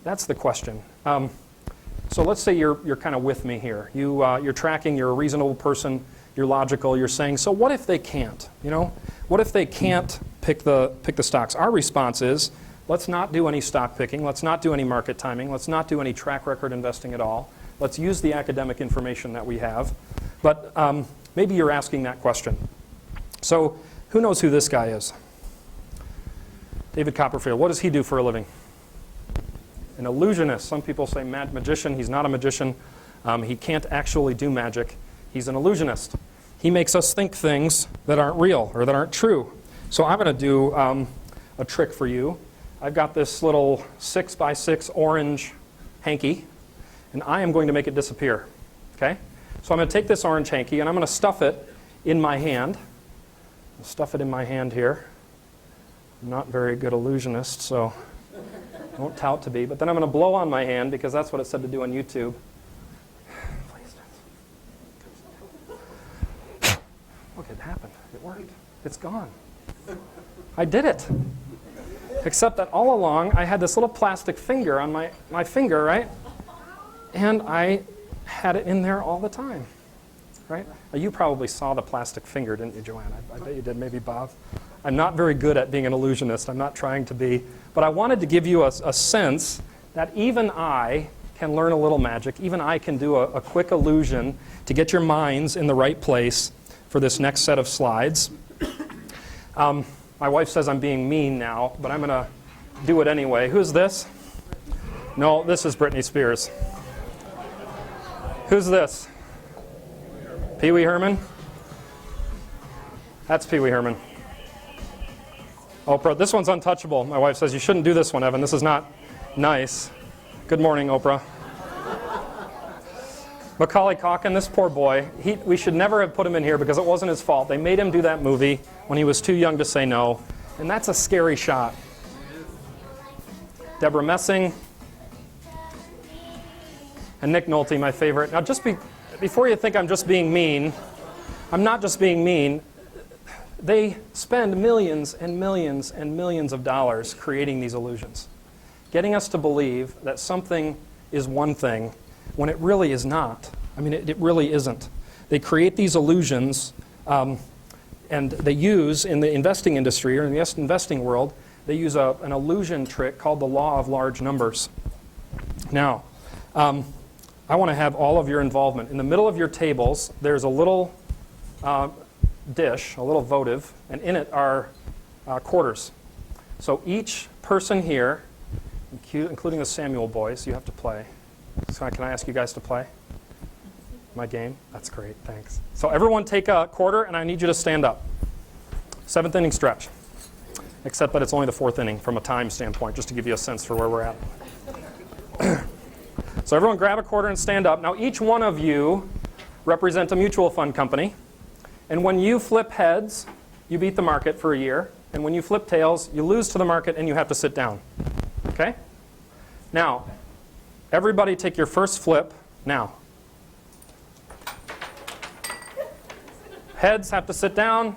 That's the question. So let's say you're kind of with me here. You're tracking. You're a reasonable person. You're logical. You're saying, so what if they can't? You know, what if they can't pick the stocks? Our response is, let's not do any stock picking. Let's not do any market timing. Let's not do any track record investing at all. Let's use the academic information that we have. But maybe you're asking that question. So who knows who this guy is? David Copperfield. What does he do for a living? An illusionist. Some people say magician. He's not a magician. He can't actually do magic. He's an illusionist. He makes us think things that aren't real or that aren't true. So I'm going to do a trick for you. I've got this little 6x6 orange hanky, and I am going to make it disappear. Okay? So I'm going to take this orange hanky, and I'm going to stuff it in my hand. I'll stuff it in my hand here. I'm not a very good illusionist, so don't tout to be. But then I'm going to blow on my hand, because that's what it said to do on YouTube. Look, it happened. It worked. It's gone. I did it. Except that all along, I had this little plastic finger on my finger, right? And I had it in there all the time, right? Now, you probably saw the plastic finger, didn't you, Joanne? I bet you did, maybe Bob. I'm not very good at being an illusionist. I'm not trying to be. But I wanted to give you a sense that even I can learn a little magic. Even I can do a quick illusion to get your minds in the right place for this next set of slides. My wife says I'm being mean now, but I'm going to do it anyway. Who's this? No, this is Britney Spears. Who's this? Pee Wee Herman? That's Pee Wee Herman. Oprah, this one's untouchable. My wife says you shouldn't do this one, Evan. This is not nice. Good morning, Oprah. Macaulay Culkin, this poor boy, we should never have put him in here because it wasn't his fault. They made him do that movie when he was too young to say no, and that's a scary shot. Deborah Messing, and Nick Nolte, my favorite. Now, before you think I'm just being mean, I'm not just being mean. They spend millions and millions and millions of dollars creating these illusions, getting us to believe that something is one thing when it really is not. I mean, it really isn't. They create these illusions, and they use, in the investing industry or in the investing world, they use an illusion trick called the law of large numbers. Now, I want to have all of your involvement. In the middle of your tables, there's a little dish, a little votive, and in it are quarters. So each person here, including the Samuel boys, you have to play. So can I ask you guys to play my game? That's great, thanks. So everyone take a quarter, and I need you to stand up. 7th inning stretch, except that it's only the 4th inning from a time standpoint, just to give you a sense for where we're at. So everyone grab a quarter and stand up. Now each one of you represent a mutual fund company, and when you flip heads, you beat the market for a year, and when you flip tails, you lose to the market and you have to sit down. Okay? Now, everybody take your first flip now. Heads have to sit down.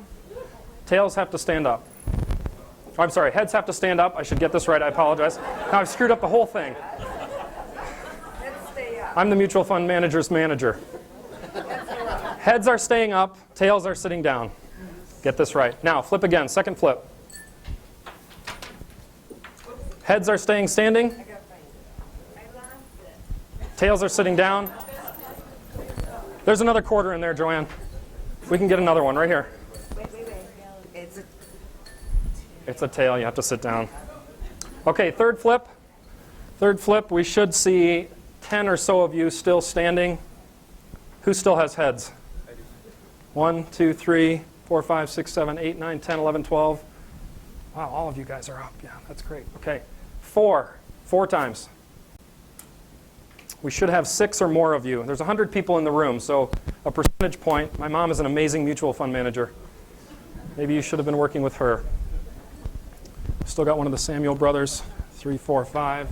Tails have to stand up. Oh, I'm sorry, heads have to stand up. I should get this right. I apologize. Now I've screwed up the whole thing. I'm the mutual fund manager's manager. Heads are staying up. Tails are sitting down. Get this right. Now, flip again. Second flip. Heads are staying standing. Tails are sitting down. There's another quarter in there, Joanne. We can get another one right here. Wait. It's a tail. You have to sit down. Okay, third flip. Third flip, we should see 10 or so of you still standing. Who still has heads? 1, 2, 3, 4, 5, 6, 7, 8, 9, 10, 11, 12. Wow, all of you guys are up. Yeah, that's great. Okay, 4 times. We should have 6 or more of you. There's 100 people in the room, so a percentage point. My mom is an amazing mutual fund manager. Maybe you should have been working with her. Still got one of the Samuel brothers. 3, 4, 5.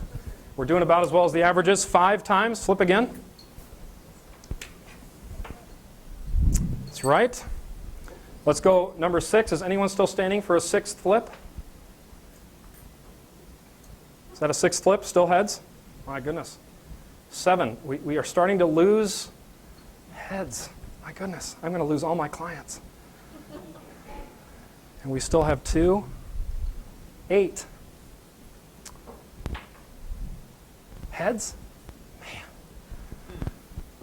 We're doing about as well as the averages. 5 times. Flip again. That's right. Let's go number 6. Is anyone still standing for a 6th flip? Is that a 6th flip? Still heads? My goodness. 7. We are starting to lose heads. My goodness. I'm going to lose all my clients. And we still have 2. 8. Heads? Man.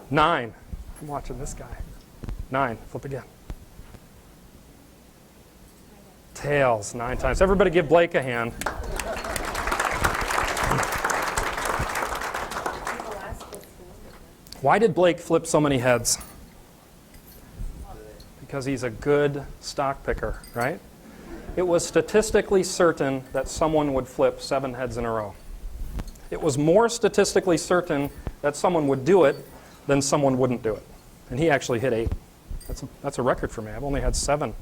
9. I'm watching this guy. 9. Flip again. Tails. 9 times. Everybody give Blake a hand. Why did Blake flip so many heads? Because he's a good stock picker, right? It was statistically certain that someone would flip 7 heads in a row. It was more statistically certain that someone would do it than someone wouldn't do it. And he actually hit 8. That's a record for me. I've only had 7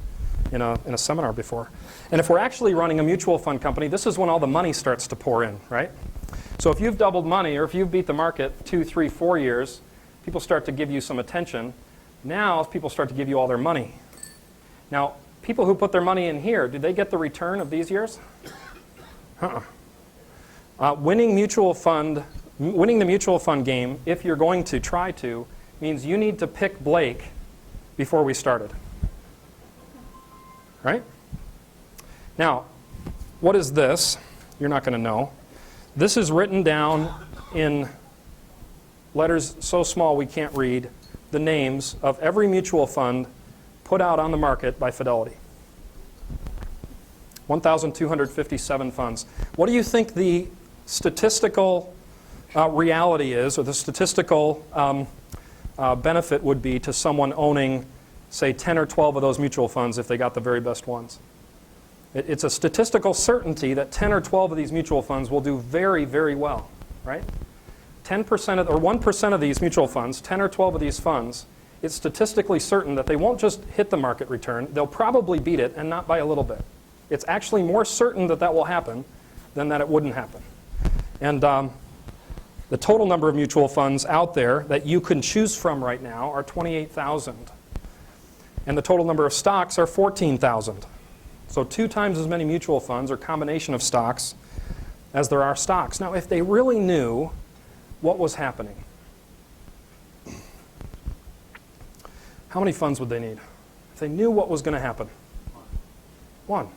in a seminar before. And if we're actually running a mutual fund company, this is when all the money starts to pour in, right? So if you've doubled money or if you've beat the market 2, 3, 4 years, people start to give you some attention. Now people start to give you all their money. Now, people who put their money in here, do they get the return of these years? Winning the mutual fund game, if you're going to try to, means you need to pick Blake before we started. Right? Now, what is this? You're not going to know. This is written down in letters so small we can't read the names of every mutual fund put out on the market by Fidelity. 1,257 funds. What do you think the statistical reality is, or the statistical benefit would be to someone owning, say, 10 or 12 of those mutual funds if they got the very best ones? It's a statistical certainty that 10 or 12 of these mutual funds will do very, very well, right? 10% or 1% of these mutual funds, 10 or 12 of these funds, it's statistically certain that they won't just hit the market return, they'll probably beat it, and not by a little bit. It's actually more certain that that will happen than that it wouldn't happen. And the total number of mutual funds out there that you can choose from right now are 28,000. And the total number of stocks are 14,000. So 2 times as many mutual funds or combination of stocks as there are stocks. Now, if they really knew what was happening, how many funds would they need? If they knew what was going to happen? 1.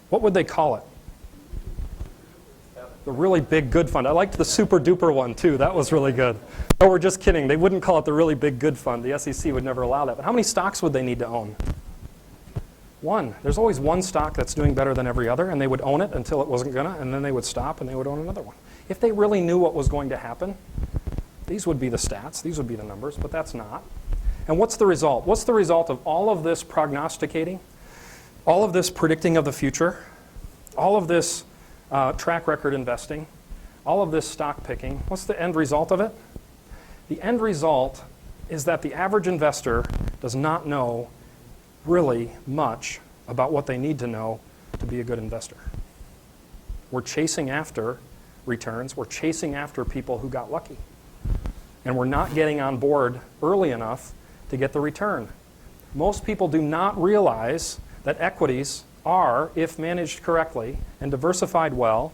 What would they call it? The really big good fund. I liked the super duper one too. That was really good. No, we're just kidding. They wouldn't call it the really big good fund. The SEC would never allow that. But how many stocks would they need to own? 1. There's always one stock that's doing better than every other, and they would own it until it wasn't gonna, and then they would stop and they would own another one. If they really knew what was going to happen, these would be the stats, these would be the numbers, but that's not. And what's the result? What's the result of all of this prognosticating, all of this predicting of the future, all of this track record investing, all of this stock picking? What's the end result of it? The end result is that the average investor does not know really much about what they need to know to be a good investor. We're chasing after returns. We're chasing after people who got lucky. And we're not getting on board early enough to get the return. Most people do not realize that equities are, if managed correctly and diversified well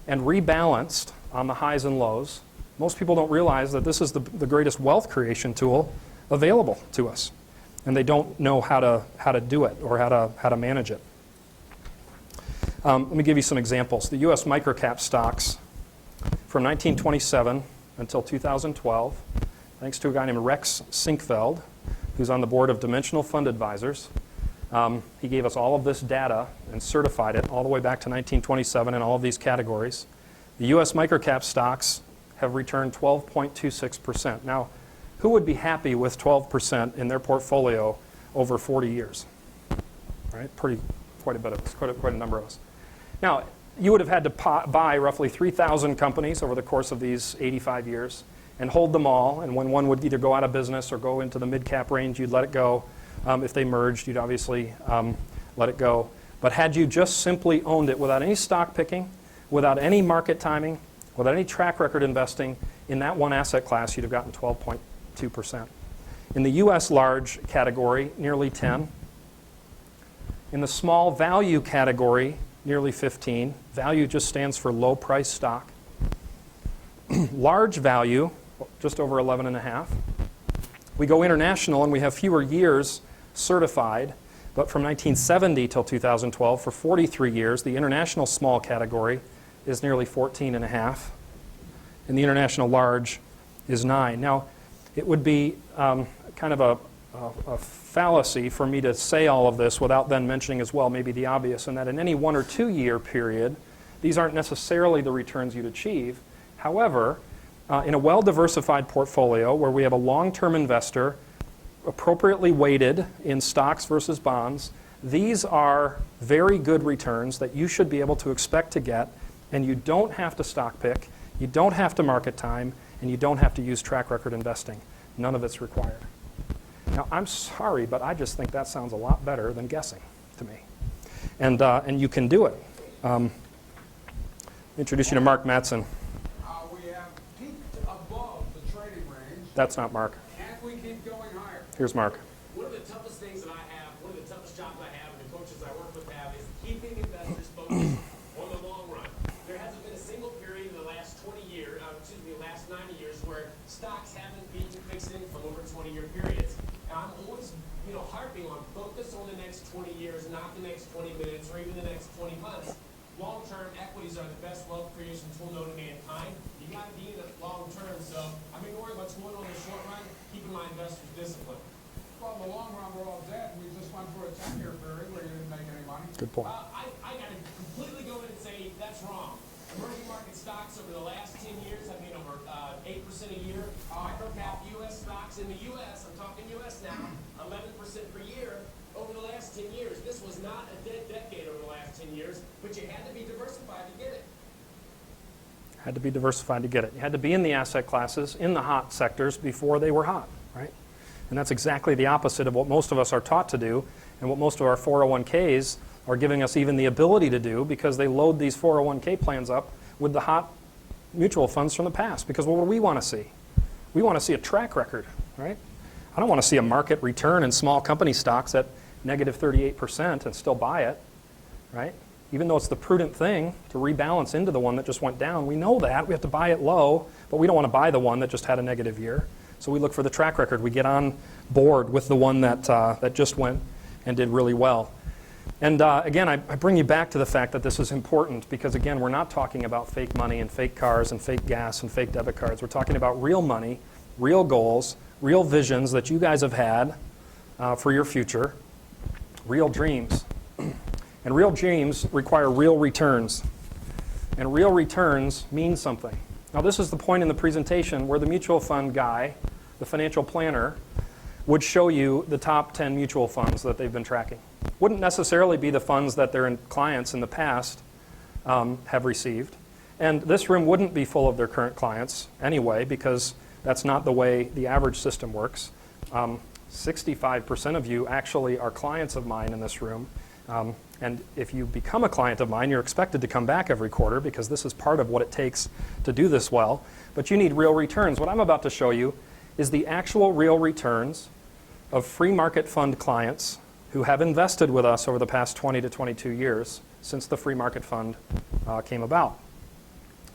and rebalanced on the highs and lows, most people don't realize that this is the greatest wealth creation tool available to us. And they don't know how to do it or how to manage it. Let me give you some examples. The U.S. microcap stocks from 1927 until 2012, thanks to a guy named Rex Sinkfeld, who's on the board of Dimensional Fund Advisors. He gave us all of this data and certified it all the way back to 1927 in all of these categories. The U.S. microcap stocks have returned 12.26%. Now, who would be happy with 12% in their portfolio over 40 years? Right? Quite a bit of us, quite a number of us. Now, you would have had to buy roughly 3,000 companies over the course of these 85 years and hold them all. And when one would either go out of business or go into the mid-cap range, you'd let it go. If they merged, you'd obviously let it go. But had you just simply owned it without any stock picking, without any market timing, without any track record investing in that one asset class, you'd have gotten 12.2%. In the U.S. large category, nearly 10. In the small value category, nearly 15. Value just stands for low price stock. Large value, just over 11.5. We go international and we have fewer years certified, but from 1970 till 2012, for 43 years, the international small category is nearly 14.5, and the international large is 9. Now, it would be kind of a fallacy for me to say all of this without then mentioning as well maybe the obvious, and that in any 1 or 2 year period, these aren't necessarily the returns you'd achieve. However, in a well-diversified portfolio where we have a long-term investor appropriately weighted in stocks versus bonds, These are very good returns that you should be able to expect to get, and you don't have to stock pick, you don't have to market time, and you don't have to use track record investing. None of it's required. Now, I'm sorry, but I just think that sounds a lot better than guessing to me. And you can do it. Introduce you to Mark Mattson. We have peaked above the trading range. That's not Mark. Can't we keep going higher? Here's Mark. One of the toughest things that I have, one of the toughest jobs I have, and the coaches I work with have, is keeping investors focused on the long run. There hasn't been a single period in the last 20 years, the last 90 years, where stocks haven't beaten fixed income over 20-year periods. And I'm always, harping on focus on the next 20 years, not the next 20 minutes or even the next 20 months. Long-term equities are the best wealth creation tool known to mankind. You got to be in it long-term. So I'm ignoring what's going on in the short run, keeping my investors disciplined. Well, in the long run, we're all dead. We just went through a 10-year period where you didn't make any money. Good point. I got to completely go in and say that's wrong. Emerging market stocks over the last 10 years have made over 8% a year. Microcap U.S. stocks in the U.S., I'm talking U.S. now, 11% per year over the last 10 years. This was not a dead decade over the last 10 years, but you had to be diversified to get it. Had to be diversified to get it. You had to be in the asset classes, in the hot sectors before they were hot, right? And that's exactly the opposite of what most of us are taught to do and what most of our 401ks are giving us even the ability to do, because they load these 401k plans up with the hot mutual funds from the past. Because what do we want to see? We want to see a track record, right? I don't want to see a market return in small company stocks at negative 38% and still buy it, right? Even though it's the prudent thing to rebalance into the one that just went down. We know that. We have to buy it low, but we don't want to buy the one that just had a negative year. So we look for the track record. We get on board with the one that, that just went and did really well. And again, I bring you back to the fact that this is important because, again, we're not talking about fake money and fake cars and fake gas and fake debit cards. We're talking about real money, real goals, real visions that you guys have had for your future, real dreams. And real dreams require real returns. And real returns mean something. Now, this is the point in the presentation where the mutual fund guy, the financial planner, would show you the top 10 mutual funds that they've been tracking. Wouldn't necessarily be the funds that their clients in the past have received. And this room wouldn't be full of their current clients anyway, because that's not the way the average system works. 65% of you actually are clients of mine in this room. And if you become a client of mine, you're expected to come back every quarter because this is part of what it takes to do this well. But you need real returns. What I'm about to show you is the actual real returns of free market fund clients who have invested with us over the past 20 to 22 years since the free market fund came about.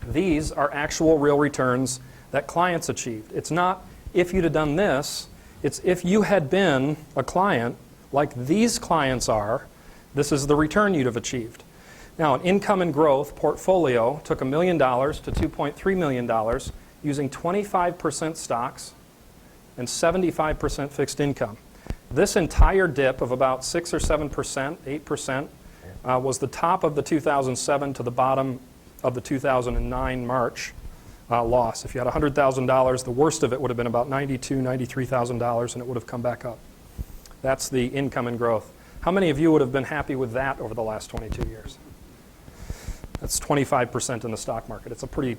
These are actual real returns that clients achieved. It's not if you'd have done this, it's if you had been a client like these clients are, this is the return you'd have achieved. Now, an income and growth portfolio took $1 million to $2.3 million using 25% stocks and 75% fixed income. This entire dip of about 6 or 7%, 8%, was the top of the 2007 to the bottom of the 2009 March loss. If you had $100,000, the worst of it would have been about $92,000, $93,000, and it would have come back up. That's the income and growth. How many of you would have been happy with that over the last 22 years? That's 25% in the stock market. It's a pretty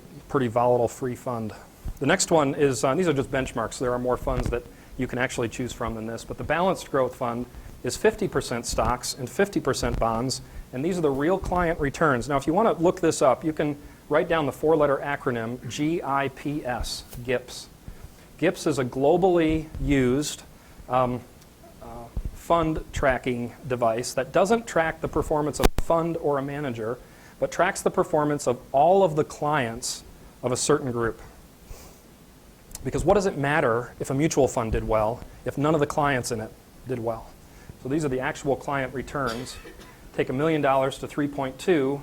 volatile free fund. The next one is, these are just benchmarks. There are more funds that you can actually choose from than this, but the balanced growth fund is 50% stocks and 50% bonds, and these are the real client returns. Now, if you want to look this up, you can write down the four-letter acronym GIPS, GIPS. GIPS is a globally used fund tracking device that doesn't track the performance of a fund or a manager, but tracks the performance of all of the clients of a certain group. Because what does it matter if a mutual fund did well if none of the clients in it did well? So these are the actual client returns. Take $1 million to 3.2.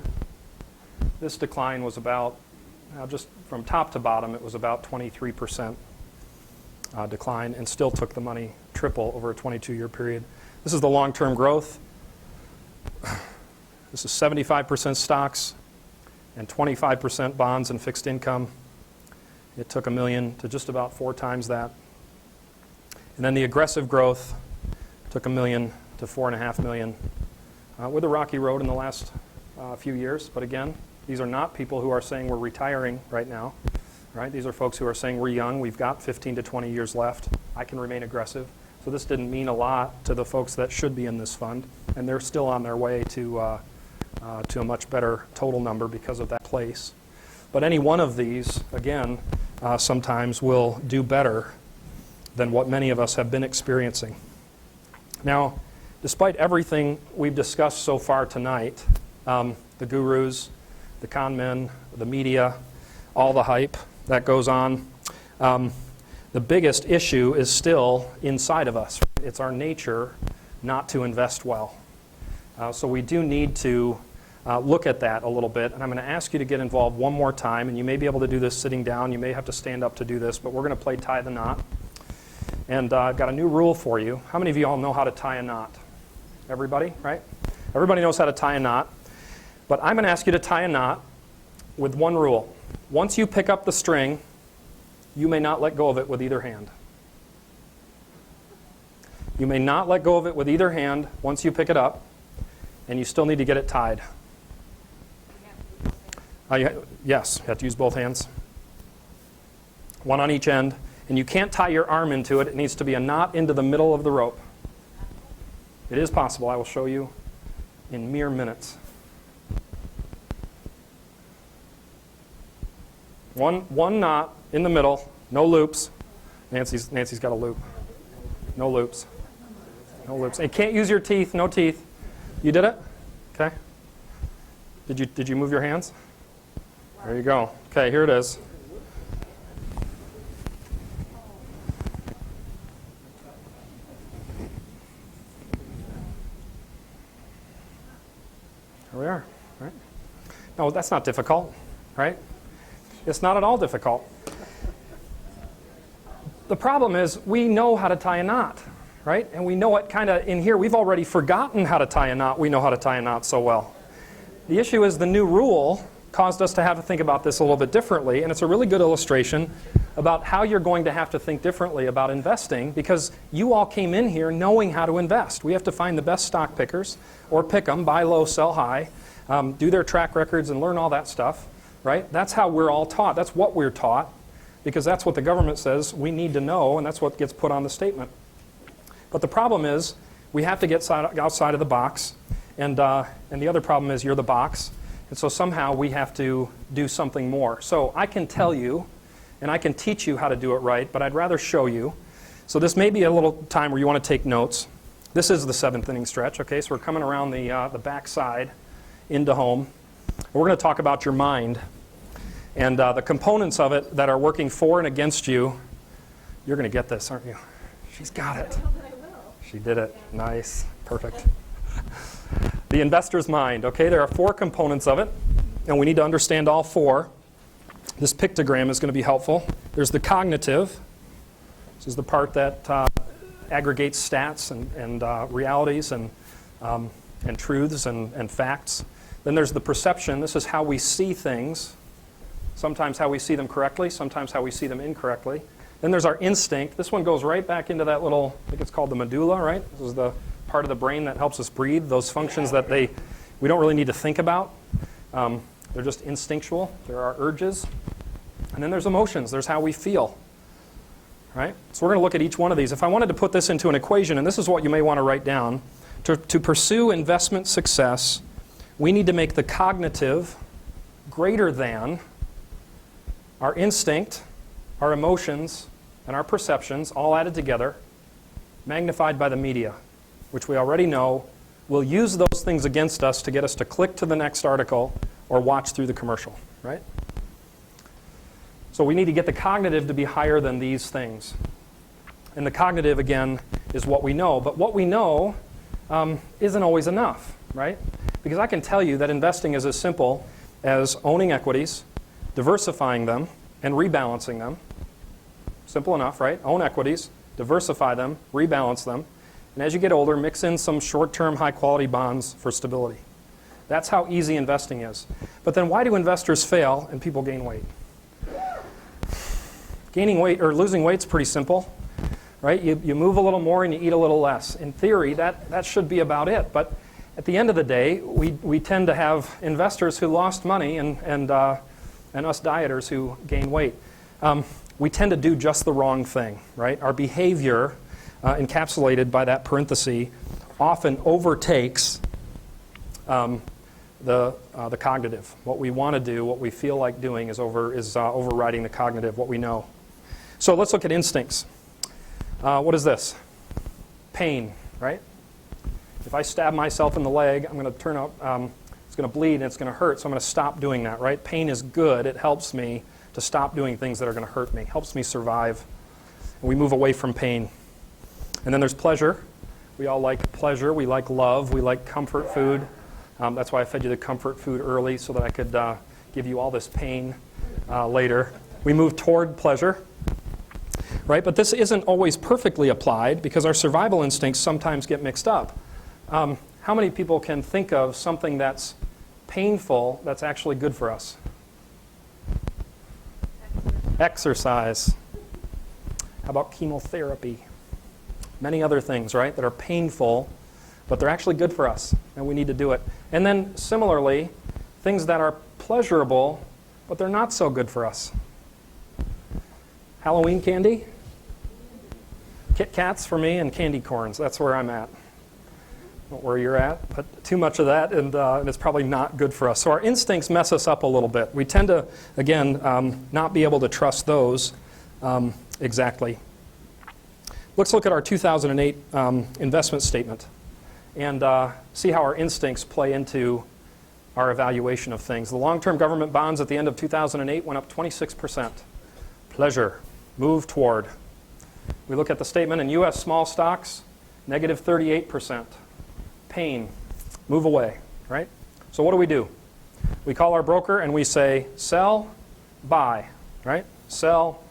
This decline was about, just from top to bottom, it was about 23% decline, and still took the money triple over a 22-year period. This is the long-term growth. This is 75% stocks and 25% bonds and fixed income. It took $1 million to just about 4 times that. And then the aggressive growth took $1 million to to 4.5 million with a rocky road in the last few years. But again, these are not people who are saying we're retiring right now. Right? These are folks who are saying we're young, we've got 15 to 20 years left, I can remain aggressive. So this didn't mean a lot to the folks that should be in this fund, and they're still on their way to a much better total number because of that place. But any one of these, again, sometimes will do better than what many of us have been experiencing. Now, despite everything we've discussed so far tonight, the gurus, the con men, the media, all the hype that goes on, the biggest issue is still inside of us. It's our nature not to invest well. So we do need to look at that a little bit, and I'm going to ask you to get involved one more time, and you may be able to do this sitting down, you may have to stand up to do this, but we're going to play tie the knot. And I've got a new rule for you. How many of you all know how to tie a knot? Everybody, right? Everybody knows how to tie a knot, but I'm going to ask you to tie a knot with one rule. Once you pick up the string, you may not let go of it with either hand. You may not let go of it with either hand once you pick it up, and you still need to get it tied. Yes, you have to use both hands. One on each end, and you can't tie your arm into it. It needs to be a knot into the middle of the rope. It is possible. I will show you in mere minutes. One knot in the middle, no loops. Nancy's got a loop. No loops. No loops. And you can't use your teeth, no teeth. You did it? Okay. Did you move your hands? There you go. Okay, here it is. Here we are, right? No, that's not difficult, right? It's not at all difficult. The problem is we know how to tie a knot, right? And we know it kind of in here. We've already forgotten how to tie a knot. We know how to tie a knot so well. The issue is the new rule caused us to have to think about this a little bit differently, and it's a really good illustration about how you're going to have to think differently about investing, because you all came in here knowing how to invest. We have to find the best stock pickers, or pick them, buy low, sell high, do their track records and learn all that stuff, right? That's how we're all taught. That's what we're taught, because that's what the government says we need to know, and that's what gets put on the statement. But the problem is we have to get outside of the box, and the other problem is you're the box. And so somehow we have to do something more. So I can tell you, and I can teach you how to do it right, but I'd rather show you. So this may be a little time where you want to take notes. This is the 7th inning stretch, okay? So we're coming around the back side into home. We're going to talk about your mind and the components of it that are working for and against you. You're going to get this, aren't you? She's got it. She did it. Nice. Perfect. The investor's mind, okay? There are 4 components of it, and we need to understand all 4. This pictogram is going to be helpful. There's the cognitive. This is the part that aggregates stats and realities and truths and facts. Then there's the perception. This is how we see things. Sometimes how we see them correctly, sometimes how we see them incorrectly. Then there's our instinct. This one goes right back into that little, I think it's called the medulla, right? This is the part of the brain that helps us breathe, those functions that we don't really need to think about. They're just instinctual. There are urges. And then there's emotions. There's how we feel. Right? So we're going to look at each one of these. If I wanted to put this into an equation, and this is what you may want to write down, to pursue investment success, we need to make the cognitive greater than our instinct, our emotions, and our perceptions, all added together, magnified by the media, which we already know will use those things against us to get us to click to the next article or watch through the commercial, right? So we need to get the cognitive to be higher than these things. And the cognitive, again, is what we know. But what we know isn't always enough, right? Because I can tell you that investing is as simple as owning equities, diversifying them, and rebalancing them. Simple enough, right? Own equities, diversify them, rebalance them. And as you get older, mix in some short-term, high-quality bonds for stability. That's how easy investing is. But then why do investors fail and people gain weight? Gaining weight or losing weight is pretty simple. right? You move a little more and you eat a little less. In theory, that should be about it. But at the end of the day, we tend to have investors who lost money and us dieters who gain weight. We tend to do just the wrong thing, right? Our behavior, encapsulated by that parenthesis, often overtakes the cognitive. What we want to do, what we feel like doing is overriding the cognitive, what we know. So let's look at instincts. What is this? Pain, right? If I stab myself in the leg, I'm going to turn up, it's going to bleed and it's going to hurt, so I'm going to stop doing that, right? Pain is good. It helps me to stop doing things that are going to hurt me. Helps me survive. And we move away from pain. And then there's pleasure. We all like pleasure. We like love. We like comfort food. That's why I fed you the comfort food early, so that I could give you all this pain later. We move toward pleasure. Right? But this isn't always perfectly applied because our survival instincts sometimes get mixed up. How many people can think of something that's painful that's actually good for us? Exercise. How about chemotherapy? Many other things, right, that are painful, but they're actually good for us, and we need to do it. And then similarly, things that are pleasurable, but they're not so good for us. Halloween candy? Kit Kats for me, and candy corns. That's where I'm at. Not where you're at, but too much of that, and it's probably not good for us. So our instincts mess us up a little bit. We tend to, again, not be able to trust those exactly. Let's look at our 2008 investment statement and see how our instincts play into our evaluation of things. The long-term government bonds at the end of 2008 went up 26%. Pleasure, move toward. We look at the statement in U.S. small stocks, negative 38%. Pain, move away, right? So what do? We call our broker and we say, sell, buy, right? Sell,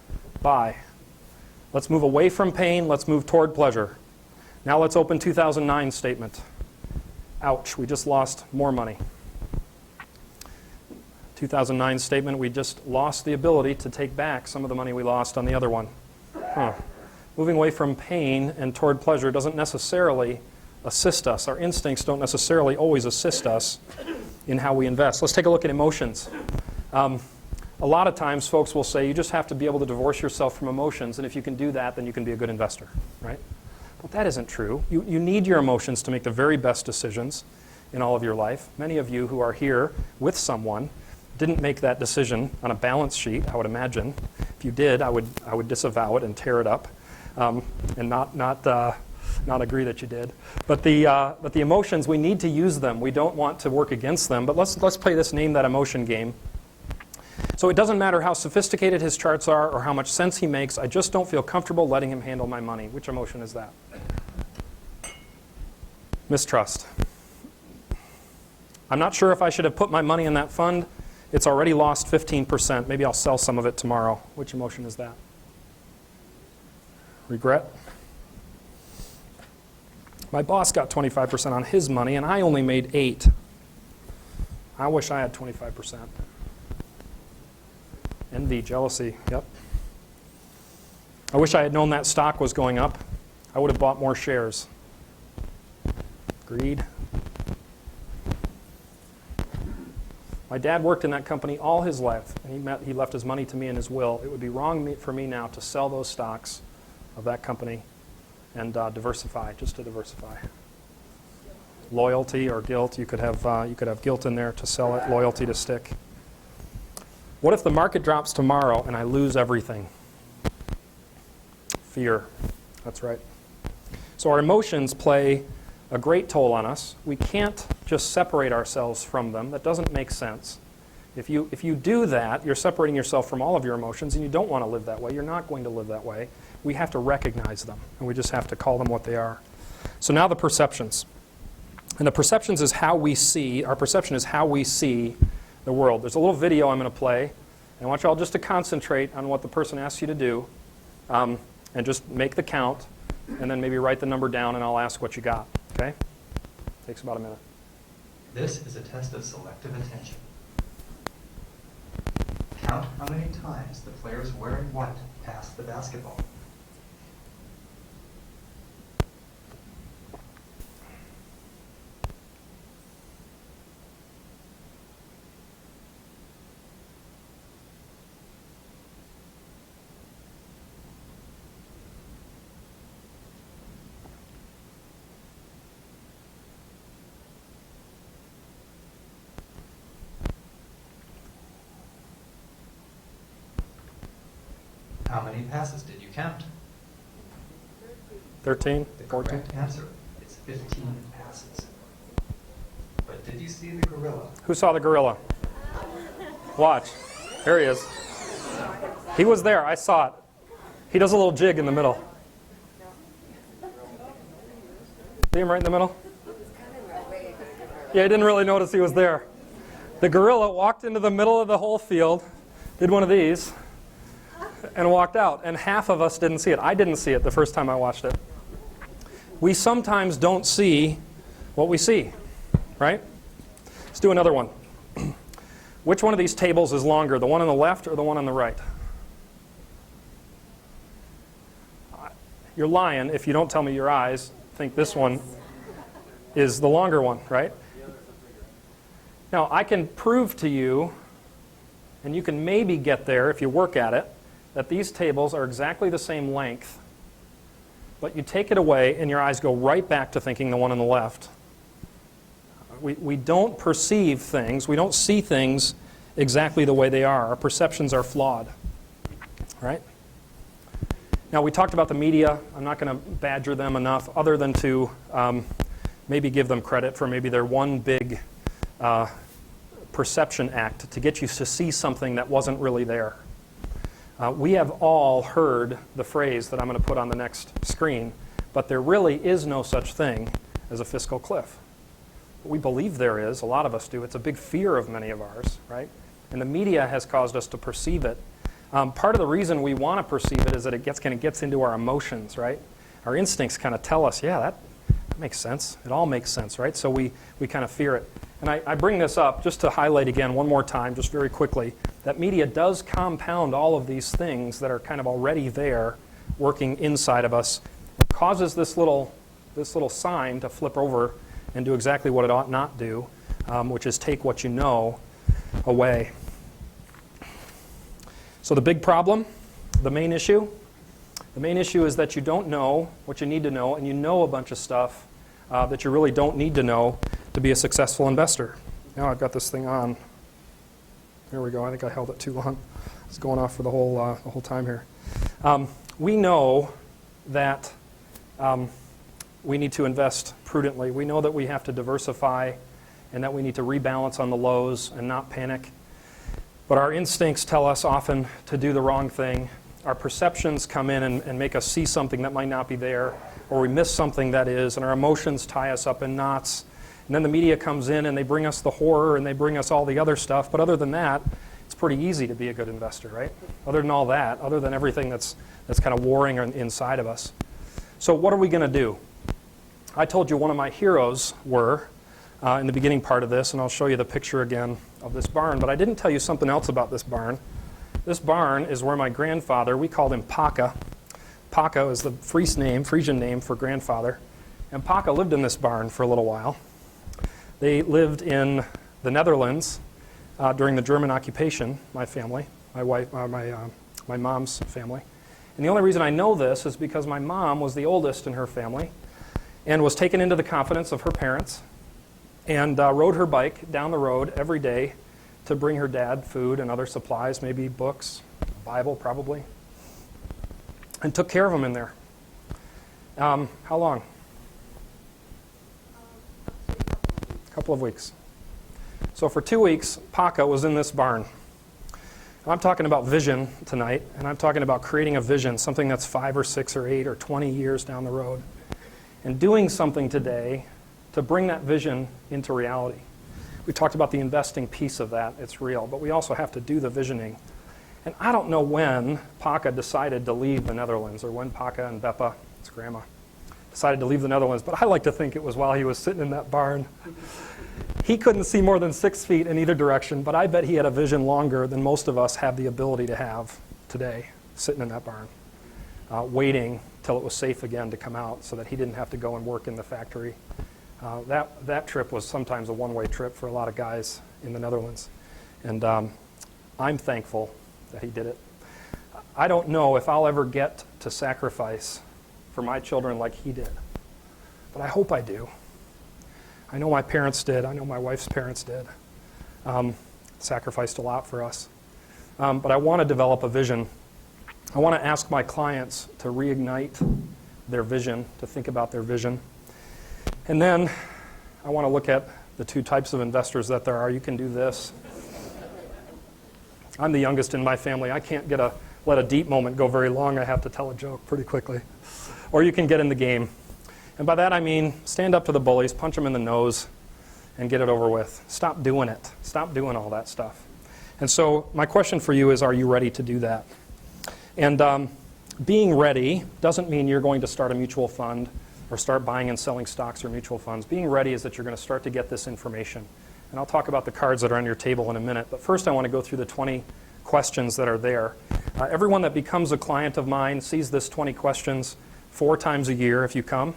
buy. Let's move away from pain. Let's move toward pleasure. Now let's open 2009 statement. Ouch, we just lost more money. 2009 statement, we just lost the ability to take back some of the money we lost on the other one. Moving away from pain and toward pleasure doesn't necessarily assist us. Our instincts don't necessarily always assist us in how we invest. Let's take a look at emotions. A lot of times folks will say you just have to be able to divorce yourself from emotions, and if you can do that, then you can be a good investor, right? But that isn't true. You need your emotions to make the very best decisions in all of your life. Many of you who are here with someone didn't make that decision on a balance sheet, I would imagine. If you did, I would disavow it and tear it up, and not agree that you did. But the emotions, we need to use them. We don't want to work against them. But let's play this name that emotion game. So it doesn't matter how sophisticated his charts are or how much sense he makes. I just don't feel comfortable letting him handle my money. Which emotion is that? Mistrust. I'm not sure if I should have put my money in that fund. It's already lost 15%. Maybe I'll sell some of it tomorrow. Which emotion is that? Regret. My boss got 25% on his money, and I only made 8. I wish I had 25%. Envy, jealousy, yep. I wish I had known that stock was going up. I would have bought more shares. Greed. My dad worked in that company all his life, and he left his money to me in his will. It would be wrong for me now to sell those stocks of that company and diversify, just to diversify. Loyalty or guilt, you could have guilt in there to sell it, loyalty to stick. What if the market drops tomorrow and I lose everything? Fear, that's right. So our emotions play a great toll on us. We can't just separate ourselves from them. That doesn't make sense. If you do that, you're separating yourself from all of your emotions, and you don't want to live that way. You're not going to live that way. We have to recognize them, and we just have to call them what they are. So now the perceptions. And the perceptions is how we see, our perception is how we see the world. There's a little video I'm going to play, and I want you all just to concentrate on what the person asks you to do, and just make the count, and then maybe write the number down, and I'll ask what you got, okay? Takes about a minute. This is a test of selective attention. Count how many times the players wearing white pass the basketball. How many passes did you count? 13, The 14. correct answer is 15 passes. But did you see the gorilla? Who saw the gorilla? Watch. There he is. He was there. I saw it. He does a little jig in the middle. See him right in the middle? Yeah, I didn't really notice he was there. The gorilla walked into the middle of the whole field, did one of these, and walked out. And half of us didn't see it. I didn't see it the first time I watched it. We sometimes don't see what we see, right? Let's do another one. Which one of these tables is longer, the one on the left or the one on the right? You're lying if you don't tell me your eyes think this one is the longer one, right? Now, I can prove to you, and you can maybe get there if you work at it, that these tables are exactly the same length, but you take it away and your eyes go right back to thinking the one on the left. We don't perceive things, we don't see things exactly the way they are. Our perceptions are flawed, right? Now, we talked about the media. I'm not going to badger them enough other than to maybe give them credit for maybe their one big perception act to get you to see something that wasn't really there. We have all heard the phrase that I'm going to put on the next screen, but there really is no such thing as a fiscal cliff. We believe there is. A lot of us do. It's a big fear of many of ours, right? And the media has caused us to perceive it. Part of the reason we want to perceive it is that it kind of gets into our emotions, right? Our instincts kind of tell us, yeah, that makes sense. It all makes sense, right? So we kind of fear it. And I bring this up just to highlight again one more time, just very quickly, that media does compound all of these things that are kind of already there working inside of us. It causes this little sign to flip over and do exactly what it ought not do, which is take what you know away. So the big problem, the main issue is that you don't know what you need to know, and you know a bunch of stuff that you really don't need to know to be a successful investor. Now I've got this thing on. There we go. I think I held it too long. It's going off for the whole time here. We know that we need to invest prudently. We know that we have to diversify and that we need to rebalance on the lows and not panic. But our instincts tell us often to do the wrong thing. Our perceptions come in and make us see something that might not be there, or we miss something that is, and our emotions tie us up in knots. And then the media comes in and they bring us the horror and they bring us all the other stuff. But other than that, it's pretty easy to be a good investor, right? Other than all that, other than everything that's kind of warring inside of us. So what are we going to do? I told you one of my heroes were in the beginning part of this, and I'll show you the picture again of this barn. But I didn't tell you something else about this barn. This barn is where my grandfather, we called him Paka. Paka is the Frisian name for grandfather. And Paka lived in this barn for a little while. They lived in the Netherlands during the German occupation, my family, my mom's family. And the only reason I know this is because my mom was the oldest in her family and was taken into the confidence of her parents and rode her bike down the road every day to bring her dad food and other supplies, maybe books, Bible probably, and took care of him in there. How long? A couple of weeks. So for 2 weeks, Paka was in this barn. I'm talking about vision tonight, and I'm talking about creating a vision, something that's 5 or 6 or 8 or 20 years down the road, and doing something today to bring that vision into reality. We talked about the investing piece of that. It's real, but we also have to do the visioning. And I don't know when Paka decided to leave the Netherlands, or when Paka and Beppa, his grandma, decided to leave the Netherlands, but I like to think it was while he was sitting in that barn. He couldn't see more than 6 feet in either direction, but I bet he had a vision longer than most of us have the ability to have today, sitting in that barn, waiting till it was safe again to come out so that he didn't have to go and work in the factory. That trip was sometimes a one-way trip for a lot of guys in the Netherlands. And I'm thankful that he did it. I don't know if I'll ever get to sacrifice for my children like he did, but I hope I do. I know my parents did. I know my wife's parents did. Sacrificed a lot for us. But I want to develop a vision. I want to ask my clients to reignite their vision, to think about their vision. And then I want to look at the two types of investors that there are. You can do this. I'm the youngest in my family. I can't let a deep moment go very long. I have to tell a joke pretty quickly. Or you can get in the game. And by that I mean stand up to the bullies, punch them in the nose, and get it over with. Stop doing it. Stop doing all that stuff. And so my question for you is, are you ready to do that? And being ready doesn't mean you're going to start a mutual fund or start buying and selling stocks or mutual funds. Being ready is that you're going to start to get this information. And I'll talk about the cards that are on your table in a minute. But first I want to go through the 20 questions that are there. Everyone that becomes a client of mine sees this 20 questions 4 times a year if you come.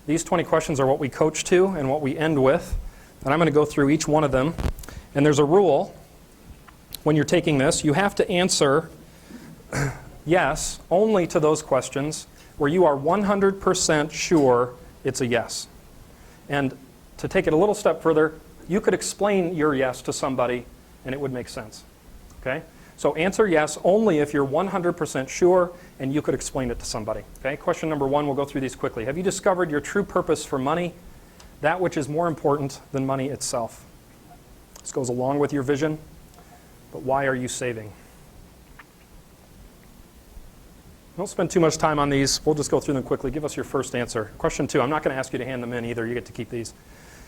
These 20 questions are what we coach to and what we end with. And I'm going to go through each one of them. And there's a rule when you're taking this. You have to answer yes only to those questions where you are 100% sure it's a yes. And to take it a little step further, you could explain your yes to somebody and it would make sense. Okay? So answer yes only if you're 100% sure and you could explain it to somebody. Okay? Question number 1, we'll go through these quickly. Have you discovered your true purpose for money, that which is more important than money itself? This goes along with your vision, but why are you saving? Don't spend too much time on these. We'll just go through them quickly. Give us your first answer. Question 2, I'm not going to ask you to hand them in either. You get to keep these.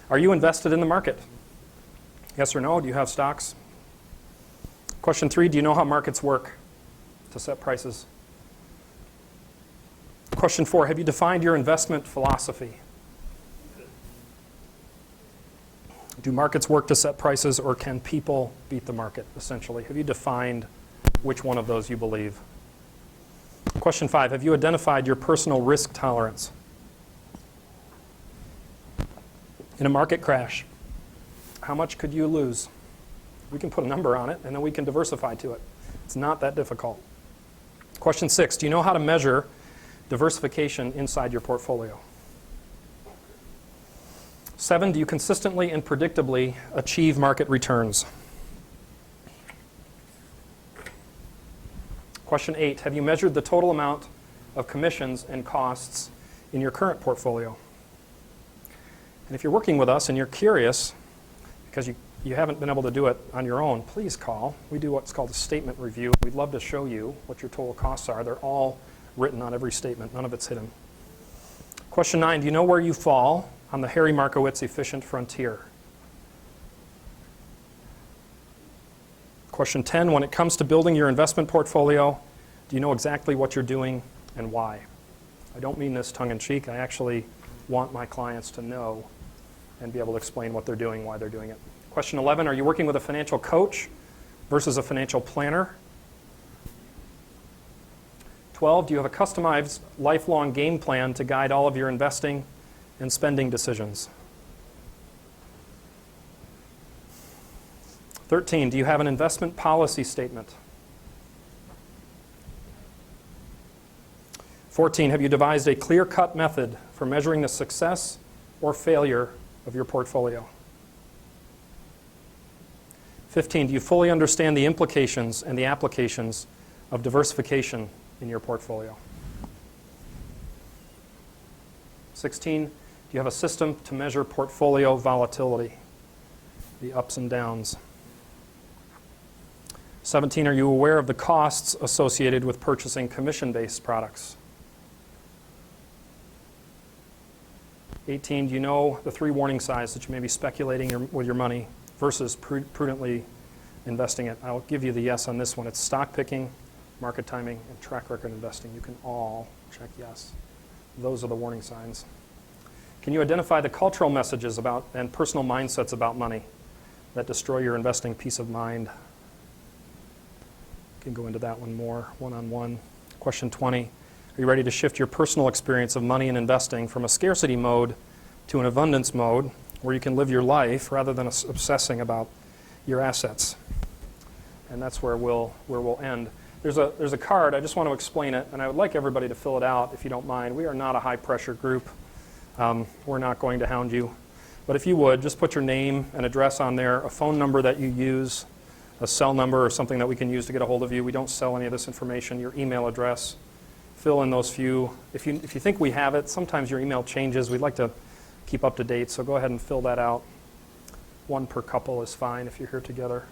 Are you invested in the market? Yes or no? Do you have stocks? Question 3, do you know how markets work to set prices? Question 4, have you defined your investment philosophy? Do markets work to set prices, or can people beat the market, essentially? Have you defined which one of those you believe? Question 5, have you identified your personal risk tolerance? In a market crash, how much could you lose? We can put a number on it, and then we can diversify to it. It's not that difficult. Question 6, do you know how to measure diversification inside your portfolio? 7, do you consistently and predictably achieve market returns? Question 8, have you measured the total amount of commissions and costs in your current portfolio? And if you're working with us and you're curious, because you haven't been able to do it on your own, please call. We do what's called a statement review. We'd love to show you what your total costs are. They're all written on every statement. None of it's hidden. Question 9, do you know where you fall on the Harry Markowitz efficient frontier? Question 10, when it comes to building your investment portfolio, do you know exactly what you're doing and why? I don't mean this tongue-in-cheek. I actually want my clients to know and be able to explain what they're doing, why they're doing it. Question 11, are you working with a financial coach versus a financial planner? 12, do you have a customized lifelong game plan to guide all of your investing and spending decisions? 13, do you have an investment policy statement? 14, have you devised a clear-cut method for measuring the success or failure of your portfolio? 15, do you fully understand the implications and the applications of diversification in your portfolio? 16, do you have a system to measure portfolio volatility, the ups and downs? 17, are you aware of the costs associated with purchasing commission-based products? 18, do you know the 3 warning signs that you may be speculating with your money versus prudently investing it? I'll give you the yes on this one. It's stock picking, market timing, and track record investing. You can all check yes. Those are the warning signs. Can you identify the cultural messages about and personal mindsets about money that destroy your investing peace of mind? You can go into that one more, one-on-one. Question 20. Are you ready to shift your personal experience of money and investing from a scarcity mode to an abundance mode where you can live your life rather than obsessing about your assets? And that's where we'll end. There's a card. I just want to explain it, and I would like everybody to fill it out if you don't mind. We are not a high-pressure group. We're not going to hound you. But if you would, just put your name and address on there, a phone number that you use, a cell number or something that we can use to get a hold of you. We don't sell any of this information. Your email address, fill in those few. If you think we have it, sometimes your email changes. We'd like to keep up to date, so go ahead and fill that out. One per couple is fine if you're here together.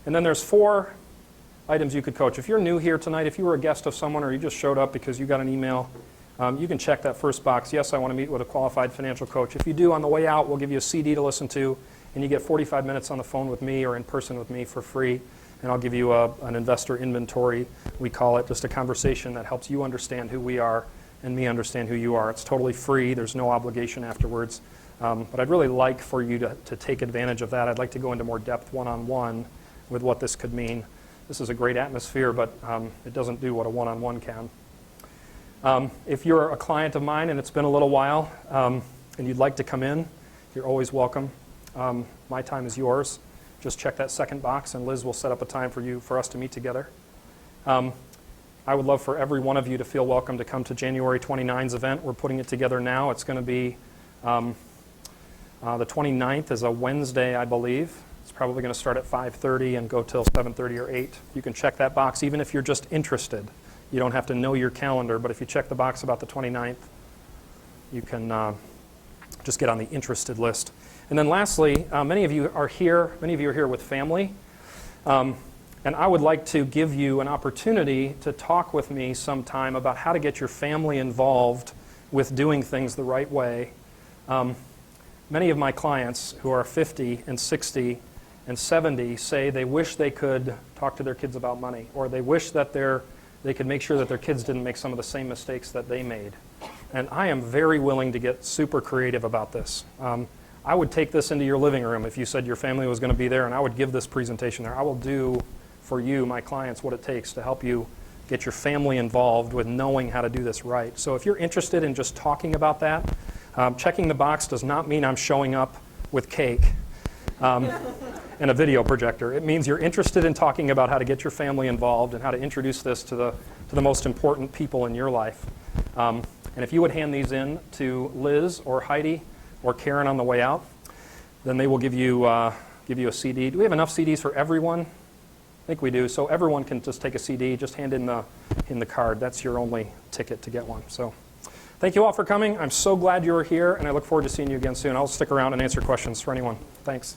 And then there's 4 items you could coach. If you're new here tonight, if you were a guest of someone or you just showed up because you got an email, you can check that first box. Yes, I want to meet with a qualified financial coach. If you do, on the way out, we'll give you a CD to listen to, and you get 45 minutes on the phone with me or in person with me for free, and I'll give you an investor inventory, we call it, just a conversation that helps you understand who we are and me understand who you are. It's totally free. There's no obligation afterwards. But I'd really like for you to take advantage of that. I'd like to go into more depth one-on-one with what this could mean. This is a great atmosphere, but it doesn't do what a one-on-one can. If you're a client of mine and it's been a little while and you'd like to come in, you're always welcome. My time is yours. Just check that second box and Liz will set up a time for us to meet together. I would love for every one of you to feel welcome to come to January 29's event. We're putting it together now. It's going to be the 29th is a Wednesday, I believe. It's probably going to start at 5:30 and go till 7:30 or 8. You can check that box even if you're just interested. You don't have to know your calendar, but if you check the box about the 29th, you can just get on the interested list. And then lastly, many of you are here with family. And I would like to give you an opportunity to talk with me sometime about how to get your family involved with doing things the right way. Many of my clients who are 50 and 60 and 70 say they wish they could talk to their kids about money, or they wish that they could make sure that their kids didn't make some of the same mistakes that they made. And I am very willing to get super creative about this. I would take this into your living room if you said your family was going to be there, and I would give this presentation there. I will do for you, my clients, what it takes to help you get your family involved with knowing how to do this right. So if you're interested in just talking about that, checking the box does not mean I'm showing up with cake and a video projector. It means you're interested in talking about how to get your family involved and how to introduce this to the most important people in your life. And if you would hand these in to Liz or Heidi or Karen on the way out, then they will give you a CD. Do we have enough CDs for everyone? I think we do. So everyone can just take a CD. Just hand in the card. That's your only ticket to get one. So thank you all for coming. I'm so glad you were here, and I look forward to seeing you again soon. I'll stick around and answer questions for anyone. Thanks.